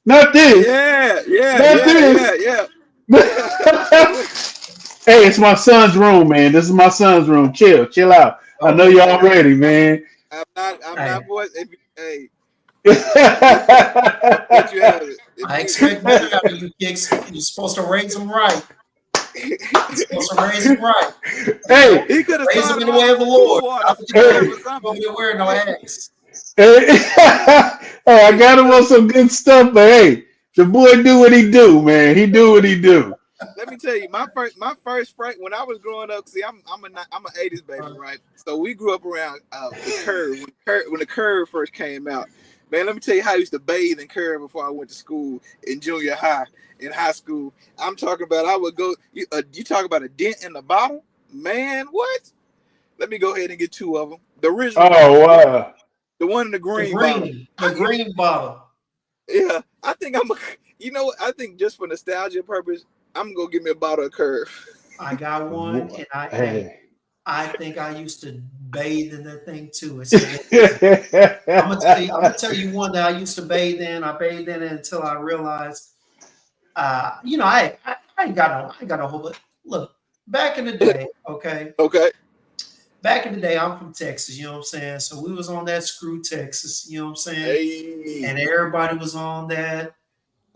Not this. Yeah. Hey, it's my son's room, man. This is my son's room. Chill out. I know y'all ready, man. I'm not boys. Hey. I I expect better out of you, Kixz. You're supposed to raise them right. You're supposed to raise them right. Hey, he could have raise them in the way of the Lord. I'm going to wear no axe. Hey, I got him on some good stuff, but hey, the boy do what he do, man. He do what he do. Let me tell you, my first fright when I was growing up. See, I'm an '80s baby, right? So we grew up around the Curve when the Curve first came out. Man, let me tell you how I used to bathe in Curve before I went to school in junior high, in high school. I'm talking about I would go. You talk about a dent in the bottle, man. What? Let me go ahead and get 2 of them. The original. Oh wow. The one in the green bottle. The green bottle. Yeah, I think I think just for nostalgia purpose, I'm gonna give me a bottle of Curve. I got one, and I think I used to bathe in that thing too. I'm gonna tell you one that I used to bathe in. I bathed in it until I realized, I ain't got a whole lot. Look, back in the day, okay. Back in the day, I'm from Texas, you know what I'm saying? So we was on that Screw Texas, you know what I'm saying? Hey. And everybody was on that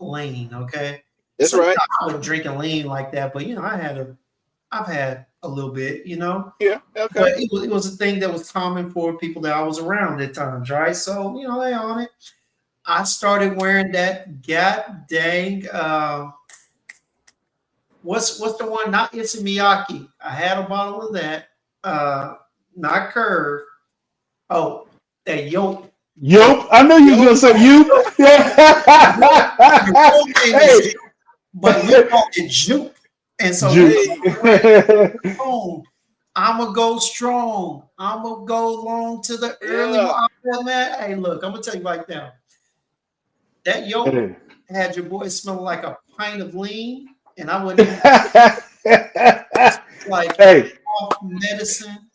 lean, okay? That's right. I wasn't drinking lean like that, but I've had a little bit, you know? Yeah, okay. But it was a thing that was common for people that I was around at times, right? So, they on it. I started wearing that god dang what's the one? Not Issa Miyake. I had a bottle of that. Not Curve. Oh, that Yoke. Yup, I know you was gonna say you. Hey. But we call it Juke. And so I'm gonna go strong. I'm gonna go long to the early man. Hey, look, I'm gonna tell you right now. That Yoke had your boy smelling like a pint of lean, and I wouldn't like off medicine.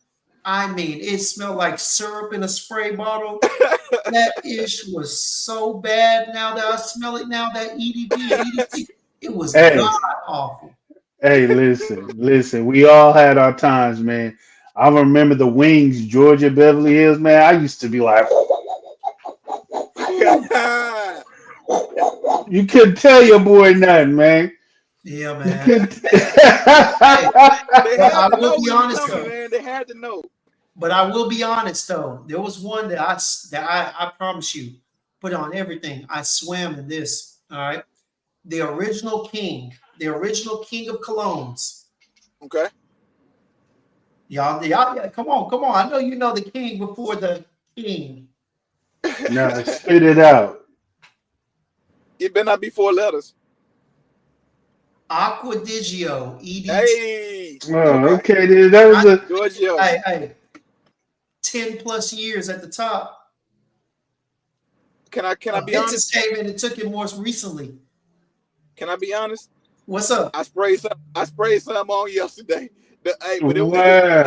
I mean, it smelled like syrup in a spray bottle. That ish was so bad. Now that I smell it, now that EDP, it was god awful. Hey, listen. We all had our times, man. I remember the Wings, Georgia, Beverly Hills, man. I used to be like, you couldn't tell your boy nothing, man. Yeah, man. I will be honest, man. They had to know. But I will be honest, though. There was one that I promise you, put on everything. I swam in this. All right. the original king of colognes. Okay. Y'all, yeah, come on. I know you know the king before the king. Nah, spit it out. It better not be 4 letters. Acquadigio, EDT. Hey. Oh, okay. Then that was a Giorgio. Hey, 10 plus years at the top. Can I be Vintage honest? came in and took it more recently. Can I be honest? What's up? I sprayed some on yesterday. wow.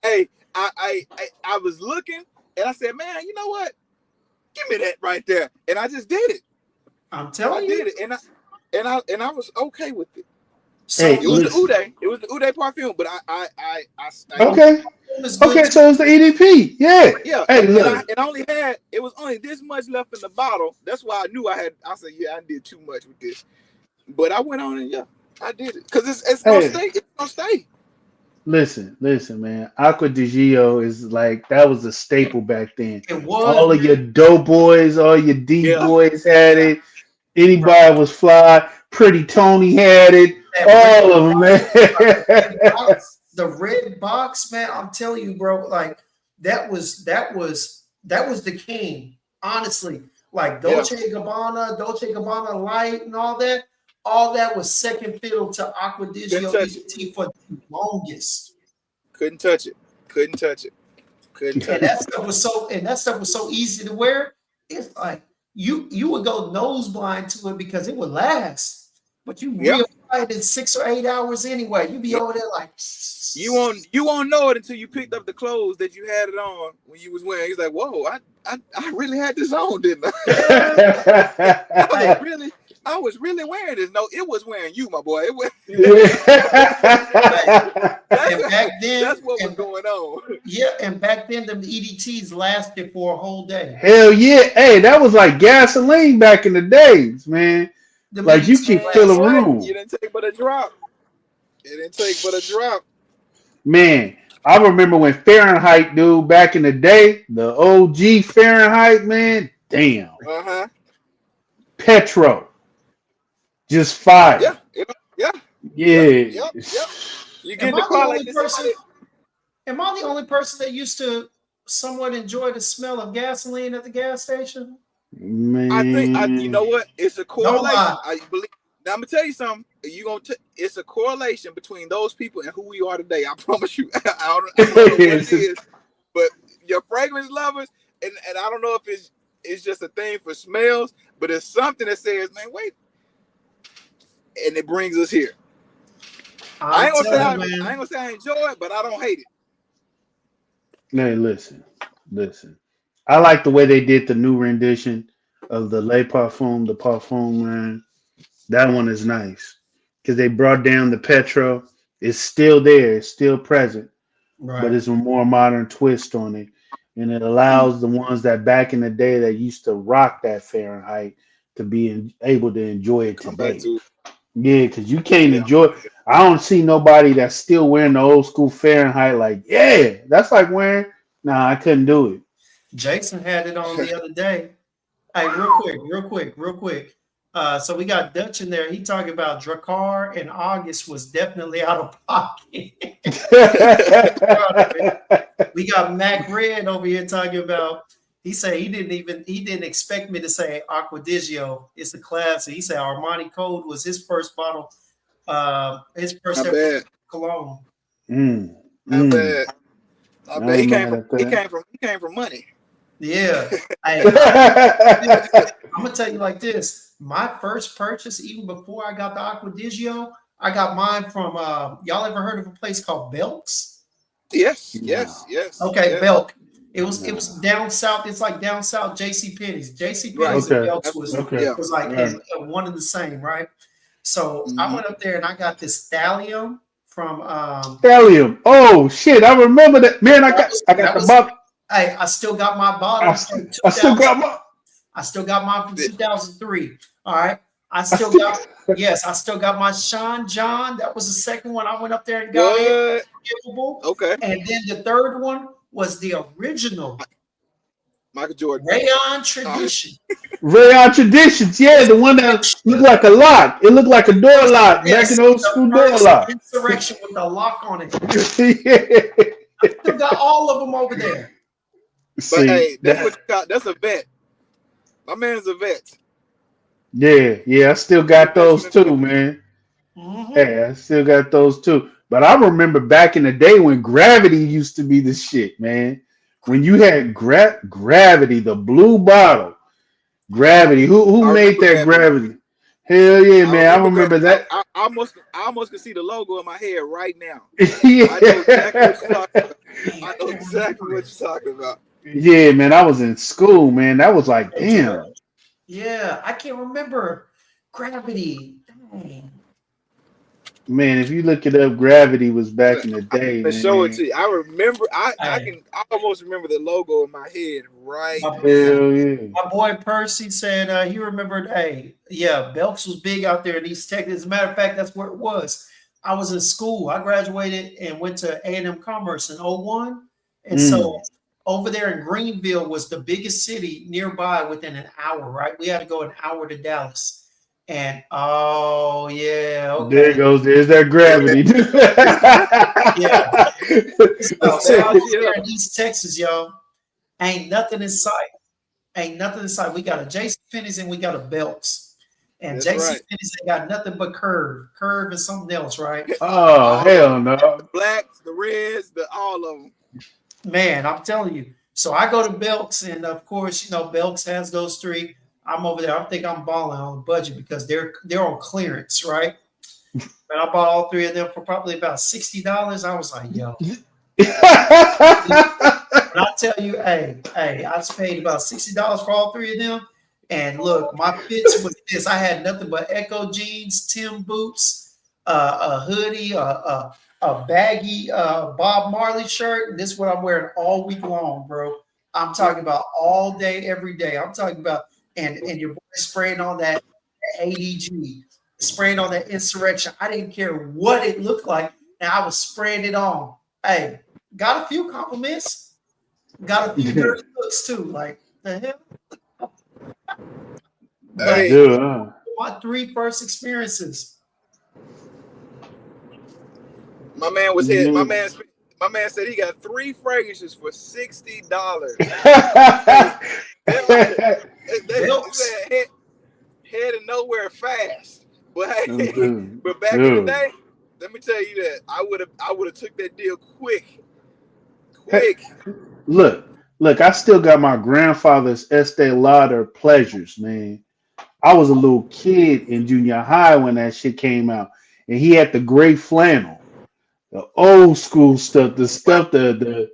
Hey, I was looking and I said, man, you know what? Give me that right there. And I just did it. I'm telling I you. did it. And I was okay with it. So Hey, It was listen. the Uday. It was the Uday perfume, but I Okay. it's good Okay, too. so it's the EDP. Yeah. yeah, Hey, and look. it was only this much left in the bottle. That's why I knew I said, yeah, I did too much with this. But I went on and yeah, I did it. Because it's gonna Hey, stay. It's gonna stay. listen, man. Aqua di Gio is like that was a staple back then. It was, All of your man. dope boys, all your D Yeah. boys had Yeah. it. Anybody was fly. Pretty Tony had it. That All of them, man. the red box, man. I'm telling you, bro. Like that was the king. Honestly, like Dolce Gabbana Light, and all that. All that was second fiddle to Acquadigio EDT for the longest. Couldn't touch it. And that stuff was so easy to wear. It's like you would go nose blind to it because it would last, but you real it in 6 or 8 hours anyway. You be over there like you won't know it until you picked up the clothes that you had it on when you was wearing. He's like, whoa, I really had this on, didn't I? I was really wearing this. No, it was wearing you, my boy. It was, that's what was going on. Yeah, and back then the EDTs lasted for a whole day. Hell yeah. Hey, that was like gasoline back in the days, man. Like you keep filling room. You didn't take but a drop. Man, I remember when Fahrenheit, dude, back in the day, the OG Fahrenheit, man. Damn. Uh-huh. Petro. Just fire. Yeah. Yep. You get the car like this. Am I the only person that used to somewhat enjoy the smell of gasoline at the gas station? Man. I think you know what? It's a correlation. I believe. Now I'm gonna tell you something. It's a correlation between those people and who we are today. I promise you. I don't know what it is, but your fragrance lovers, and I don't know if it's just a thing for smells, but it's something that says, man, wait, and it brings us here. I ain't gonna say I enjoy it, but I don't hate it. Man, listen. I like the way they did the new rendition of the Le Parfum, the Parfum, man. That one is nice because they brought down the Petro. It's still there, it's still present, right, but it's a more modern twist on it, and it allows the ones that back in the day that used to rock that Fahrenheit to be able to enjoy it today. Yeah, because you can't enjoy. I don't see nobody that's still wearing the old school Fahrenheit. Like, yeah, that's like wearing. Nah, I couldn't do it. Jason had it on the other day. Hey, real quick. So we got Dutch in there. He talking about Drakkar in August was definitely out of pocket. We got Mac Red over here talking about. He said he didn't expect me to say Acquadigio. It's a classic. He said Armani Code was his first bottle, his first ever cologne. Not bad. He came from money. Yeah. I'm gonna tell you like this. My first purchase, even before I got the Acquadigio, I got mine from y'all ever heard of a place called Belk's? Yes. Okay, Belk. It was down south. It's like down south JC Penney's. JC Penney's and Belk's was like one and the same, right? So I went up there and I got this thallium from Thallium. Oh shit, I remember that. Man, I got the bottle. Hey, I still got my bottle. I still got mine from 2003. All right. I still got my Sean John. That was the second one. I went up there and got it. Okay. And then the third one was the original Michael Jordan. Rayon Tradition. Rayon Traditions, yeah, the one that looked like a lock. It looked like a door lock, back Yes, in old the school door first lock. insurrection with the lock on it. Yeah. Still got all of them over there. But See, hey, that's what you got. That's a vet. My man's a vet. yeah, I still He's a got those veteran. too, man. Mm-hmm. Yeah, I still got those too. But I remember back in the day when Gravity used to be the shit, man. When you had Gravity, the blue bottle, Gravity. Who I made remember that Gravity. Gravity? Hell yeah, I man. I remember remember Gravity. that. I almost can see the logo in my head right now. Yeah. I know exactly what you're talking about. I know exactly what you're talking about. Yeah, man. I was in school, man. That was like, damn. Yeah, I can't remember Gravity. Dang. Man, if you look it up, Gravity was back in the I'm day, gonna show it man. to you. I remember. I Hey, almost remember the logo in my head right my, now. Hell yeah. my boy Percy said he remembered, hey, yeah, Belks was big out there in East Texas. As a matter of fact, that's where it was. I was in school. I graduated and went to A&M Commerce in '01. And Mm. so over there in Greenville was the biggest city nearby within an hour, right? We had to go an hour to Dallas. And oh yeah, There it okay. goes. There's that Yeah, Gravity. Yeah. So out nostalgia. here in East Texas, y'all, ain't nothing in sight. Ain't nothing in sight. We got a J.C. Penney's and we got a Belts. And That's J.C. right. Penney's ain't got nothing but curve and something else, right? Oh, All of hell them. no. The blacks, the reds, the all of them. Man, I'm telling you. So I go to Belks, and of course, Belks has those three. I'm over there. I think I'm balling on a budget because they're on clearance, right? And I bought all three of them for probably about $60. I was like, yo. When I tell you, hey, I paid about $60 for all three of them. And look, my fits was this. I had nothing but Echo jeans, Tim boots, a hoodie, a baggy Bob Marley shirt. And this is what I'm wearing all week long, bro. I'm talking about all day, every day. I'm talking about, and your boy spraying on that ADG, spraying on that insurrection. I didn't care what it looked like. And I was spraying it on. Hey, got a few compliments. Got a few dirty looks too. Like the hell. But Hey, Dude, huh? my three first experiences. my man was hit. Yeah. My man said he got 3 fragrances for $60. Hey, they Belts. said heading nowhere fast. But hey, Dude, but back in the dude. day, let me tell you that I would have took that deal quick. Hey, Quick. look, I still got my grandfather's Estee Lauder pleasures, man. I was a little kid in junior high when that shit came out, and he had the gray flannel, the old school stuff, the Wow. stuff, the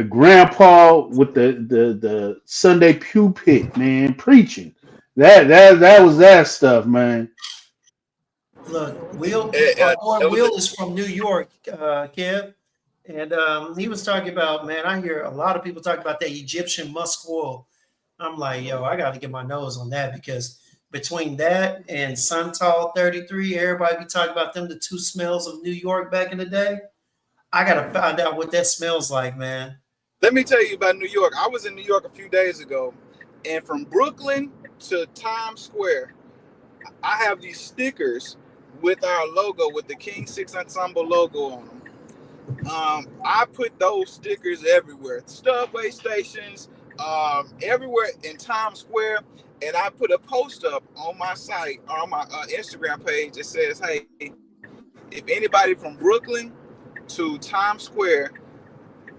grandpa with the Sunday pulpit, man, preaching. That was that stuff, man. Look, Will, my It boy was a Will is from New York, Kev. And he was talking about, man, I hear a lot of people talk about that Egyptian musk oil. I'm like, yo, I got to get my nose on that because between that and Suntal 33, everybody be talking about them, the two smells of New York back in the day. I got to find out what that smells like, man. Let me tell you about New York. I was in New York a few days ago, and from Brooklyn to Times Square, I have these stickers with our logo, with the KingSyx Ensemble logo on them. I put those stickers everywhere, subway stations, everywhere in Times Square, and I put a post up on my site, on my Instagram page that says, "Hey, if anybody from Brooklyn to Times Square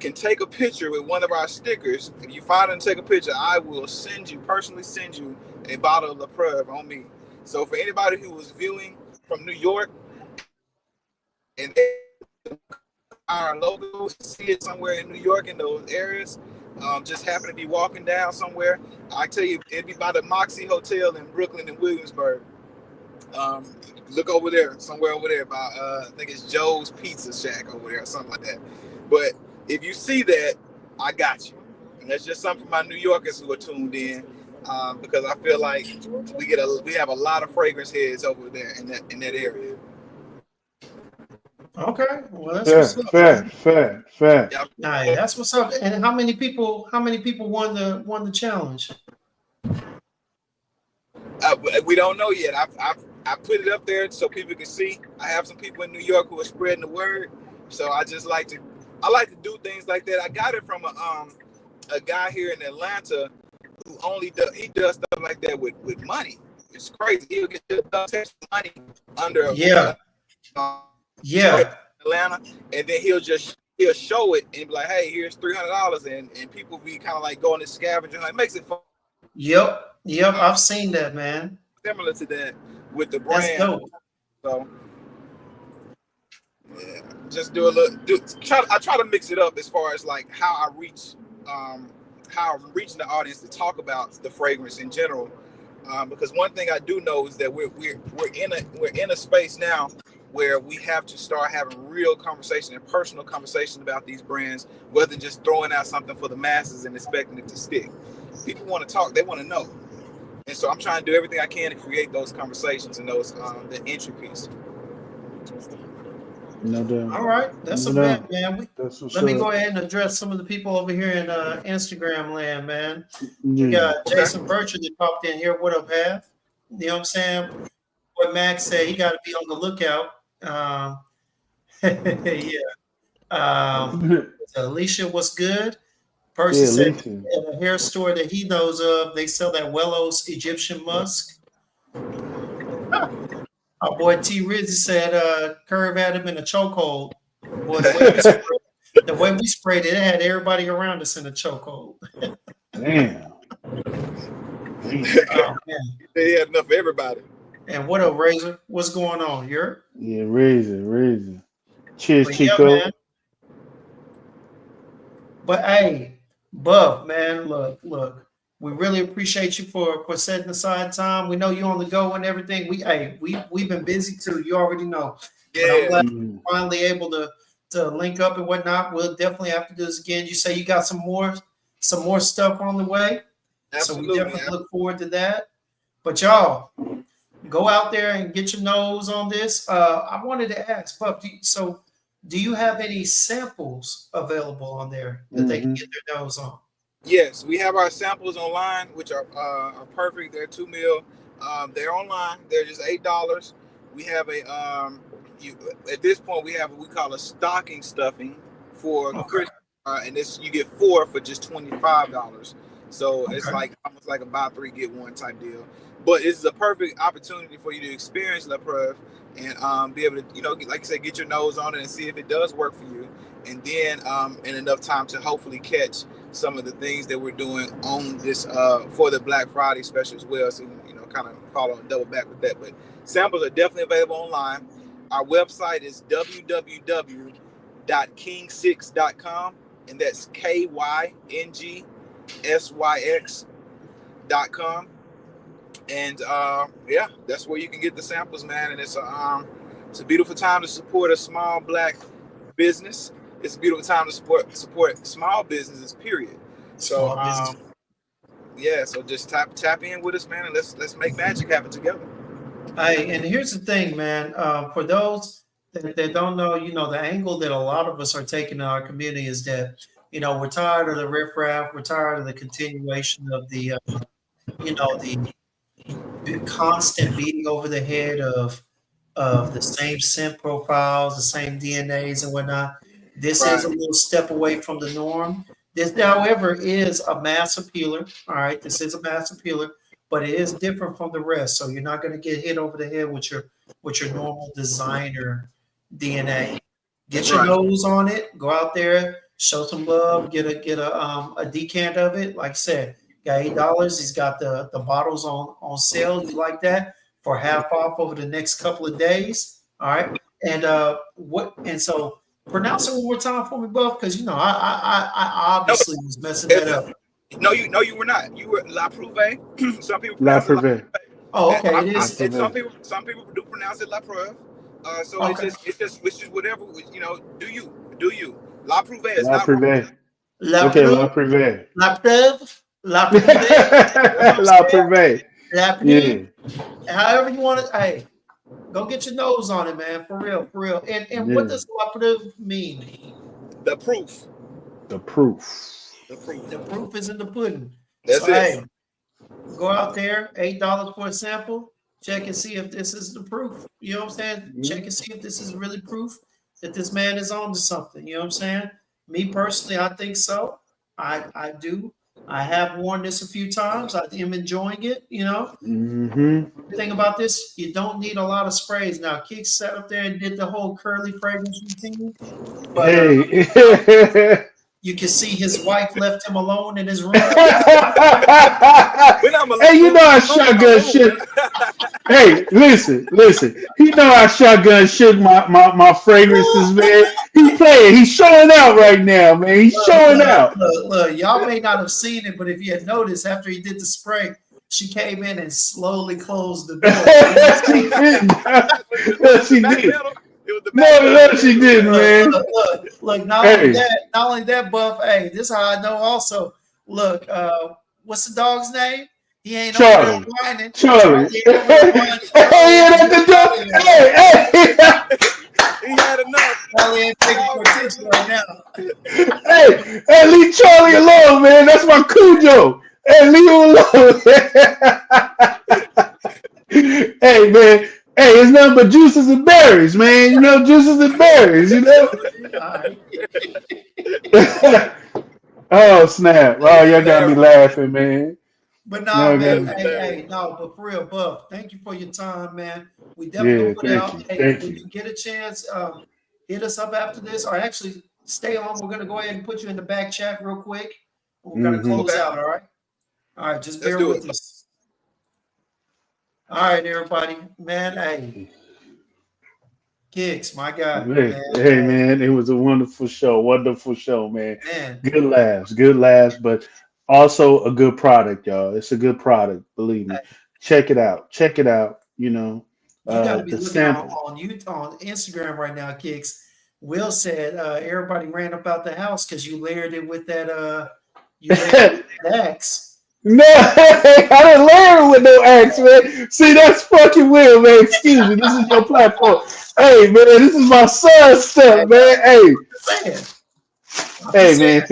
can take a picture with one of our stickers, if you find and take a picture, I will personally send you a bottle of La Preuve on me." So for anybody who was viewing from New York and our logo, see it somewhere in New York in those areas, just happen to be walking down somewhere, I tell you, it'd be by the Moxie Hotel in Brooklyn and Williamsburg. Look over there, somewhere over there by I think it's Joe's Pizza Shack over there or something like that. But if you see that, I got you. And that's just something for my New Yorkers who are tuned in, because I feel like we have a lot of fragrance heads over there in that area. Okay, well that's what's up, man. Fair. Yeah. All right, that's what's up. And how many people? How many people won the challenge? We don't know yet. I put it up there so people can see. I have some people in New York who are spreading the word. So I like to do things like that. I got it from a guy here in Atlanta who he does stuff like that with money. It's crazy. He'll get money under Yeah. Atlanta, and then he'll show it and be like, hey, here's $300, and people be kind of like going to scavenger hunt. It makes it fun. Yep. I've seen that, man. Similar to that with the brand. That's dope. So yeah, just do a little. I try to mix it up as far as like how I'm reaching the audience to talk about the fragrance in general. Because one thing I do know is that we're in a space now where we have to start having real conversation and personal conversation about these brands, rather than just throwing out something for the masses and expecting it to stick. People want to talk; they want to know, and so I'm trying to do everything I can to create those conversations and those the entry piece. No doubt. All right, that's a bet, man. Let me go ahead and address some of the people over here in Instagram land, man. We got Jason Bircher that popped in here. What up, Half? You know what I'm saying? What Max said, he got to be on the lookout. Yeah. Alicia, what's good? Percy said in a hair store that he knows of, they sell that Wellos Egyptian musk. Our boy T. Rizzy said Curve had him in a chokehold. Boy, the way we sprayed it, it had everybody around us in a chokehold. Damn. Oh, man. They had enough for everybody. And what up, Razor? What's going on? Yeah, Razor. Cheers, but Chico. Yeah, man. But hey, Buff, man, look. We really appreciate you for setting aside time. We know you're on the go and everything. We've been busy too. You already know. Yeah. But I'm glad we're finally able to link up and whatnot. We'll definitely have to do this again. You say you got some more stuff on the way. Absolutely. So we definitely look forward to that. But y'all, go out there and get your nose on this. I wanted to ask, Buff, do you have any samples available on there that they can get their nose on? Yes, we have our samples online, which are perfect. They're $2 mil. They're online. They're just $8. We have at this point we have what we call a stocking stuffing for Christmas, and this you get 4 for just $25. So it's like almost like a buy 3 get 1 type deal. But this is a perfect opportunity for you to experience La Preuve and be able to, like you said, get your nose on it and see if it does work for you. And then in enough time to hopefully catch some of the things that we're doing on this for the Black Friday special as well. So, kind of follow and double back with that. But samples are definitely available online. Our website is www.KingSyx.com, and that's KYNGSYX.com. And that's where you can get the samples, man. And it's a beautiful time to support a small Black business. It's a beautiful time to support small businesses, period. So so just tap in with us, man, and let's make magic happen together. And here's the thing, man. For those that don't know, the angle that a lot of us are taking in our community is that, we're tired of the riffraff, we're tired of the continuation of the constant beating over the head of the same scent profiles, the same DNAs and whatnot. This is a little step away from the norm. This, however, is a mass appealer. All right, this is a mass appealer, but it is different from the rest. So you're not going to get hit over the head with your normal designer DNA. Get your nose on it. Go out there, show some love. Get a decant of it. Like I said, got $8. He's got the bottles on sale. You like that for half off over the next couple of days. All right, and so. Pronounce it one more time for me, Buff, because I obviously was messing that up. No, you were not. You were La Preuve. Some people La pronounce it Preuve. Oh, okay. It is. And some people do pronounce it La Preuve. So it's just whatever Do you? La Preuve is La not Preuve. La Preuve. La Preuve. La Preuve. Yeah. However you want it. Hey. Go get your nose on it, man. For real, for real. And what Yeah. does cooperative mean? The proof. The proof. The proof. The proof is in the pudding. That's So it. hey, go out there, $8 for a sample. Check and see if this is the proof. You know what I'm saying? Check and see if this is really proof that this man is on to something. You know what I'm saying? Me personally, I think so. I do. I have worn this a few times. I am enjoying it, you know. Mm-hmm. The thing about this, you don't need a lot of sprays. Now, Kixz sat up there and did the whole curly fragrance routine, but Hey. you can see his wife left him alone in his room. Hey, you know I shotgun shit. Hey, listen. He know I shotgun shit my fragrances, man. He playing. He's showing out right now, man. He's showing out. Look, y'all may not have seen it, but if you had noticed, after he did the spray, she came in and slowly closed the door. No, she did. No, she didn't, man. Look, not only that, Buff. Hey, this is how I know. Also, look, what's the dog's name? He ain't Charlie. Whining. Charlie. He ain't over there whining. Hey. He had enough. Charlie ain't taking for attention right now. Hey, leave Charlie alone, man. That's my Cujo. Hey, leave him alone. Hey, man. Hey, it's nothing but juices and berries, man. You know, juices and berries, you know? Oh, snap. Oh, y'all got me laughing, man. But no, man. Hey, no, but for real, Buff, thank you for your time, man. We definitely put out. Hey, when you get a chance, hit us up after this, or actually stay on. We're gonna go ahead and put you in the back chat real quick. We're gonna close out, all right? All right, just bear with us. All right, everybody. Man, hey. Kixz, my guy. Hey, man, it was a wonderful show, man. Good laughs, but also a good product, y'all. It's a good product, believe me. Check it out. You know, you got to be looking on Instagram right now, Kixz. Will said everybody ran up out the house because you layered it with that axe. No, I didn't layer it with no axe, man. See, that's fucking Will, man. Excuse me. This is your platform. Hey, man, this is my son's stuff, man. Hey, man.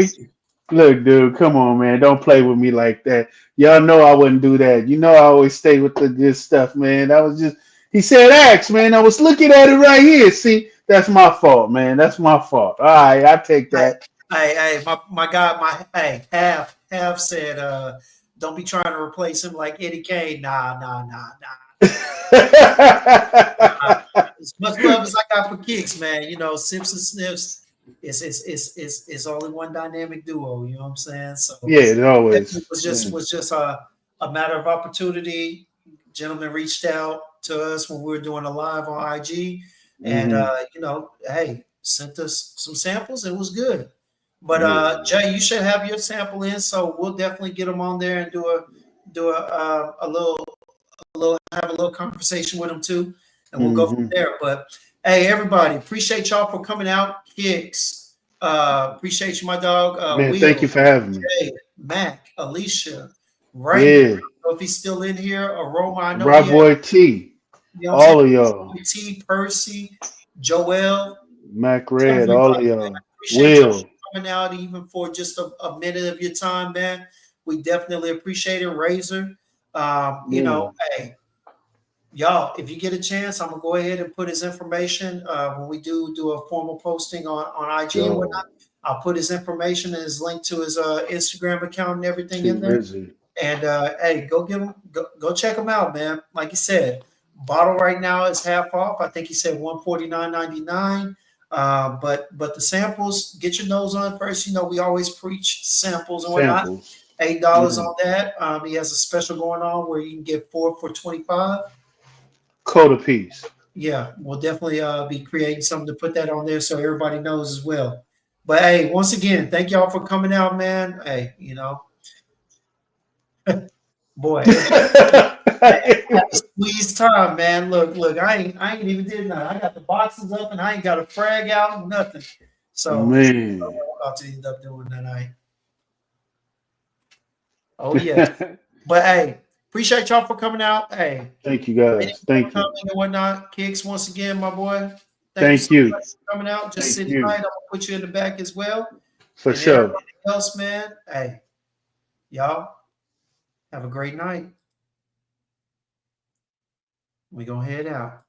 Look, dude, come on, man. Don't play with me like that. Y'all know I wouldn't do that. You know I always stay with the good stuff, man. That was just, he said axe, man. I was looking at it right here. See, that's my fault, man. That's my fault. All right, I take that. Hey, my guy, half said, don't be trying to replace him like Eddie Kane. Nah. As much love as I got for Kixz, man. You know, Sips and Sniffs, it's only one dynamic duo. You know what I'm saying? So yeah, it always was just a matter of opportunity. Gentlemen reached out to us when we were doing a live on IG, and you know, hey, sent us some samples. It was good. But Jay, you should have your sample in, so we'll definitely get them on there and do a little conversation with them too, and we'll go from there. But hey, everybody, appreciate y'all for coming out. Kixz, appreciate you, my dog. Man, thank you for having me. Jay, Mac, Alicia, Ray. I don't know if he's still in here. Aroma, I know. Rock Boy T, you know all of y'all. T, Percy, Joel, Mac Red, all of y'all. Will. Coming out even for just a minute of your time, man. We definitely appreciate it. Razor. You know, hey, y'all, if you get a chance, I'm gonna go ahead and put his information when we do a formal posting on IG and whatnot. I'll put his information and his link to his Instagram account and everything in there. And hey, go check him out, man. Like you said, bottle right now is half off. I think he said $149.99. But the samples, get your nose on first. You know, we always preach samples and whatnot. $8 on that. He has a special going on where you can get 4 for $25. Code a piece. Yeah, we'll definitely be creating something to put that on there so everybody knows as well. But hey, once again, thank y'all for coming out, man. Hey, you know, boy. Squeeze time, man. Look, I ain't even did nothing. I got the boxes up and I ain't got a frag out, nothing. So man, I'm about to end up doing tonight. Oh yeah. But hey, appreciate y'all for coming out. Hey, Thank you, guys. Thank you. coming and whatnot. Kixz, once again, my boy. Thank So you. much for coming out. Just Thank sit you. tight. I'm gonna put you in the back as well. For And sure. everybody else, man. Hey, y'all have a great night. We gonna head out.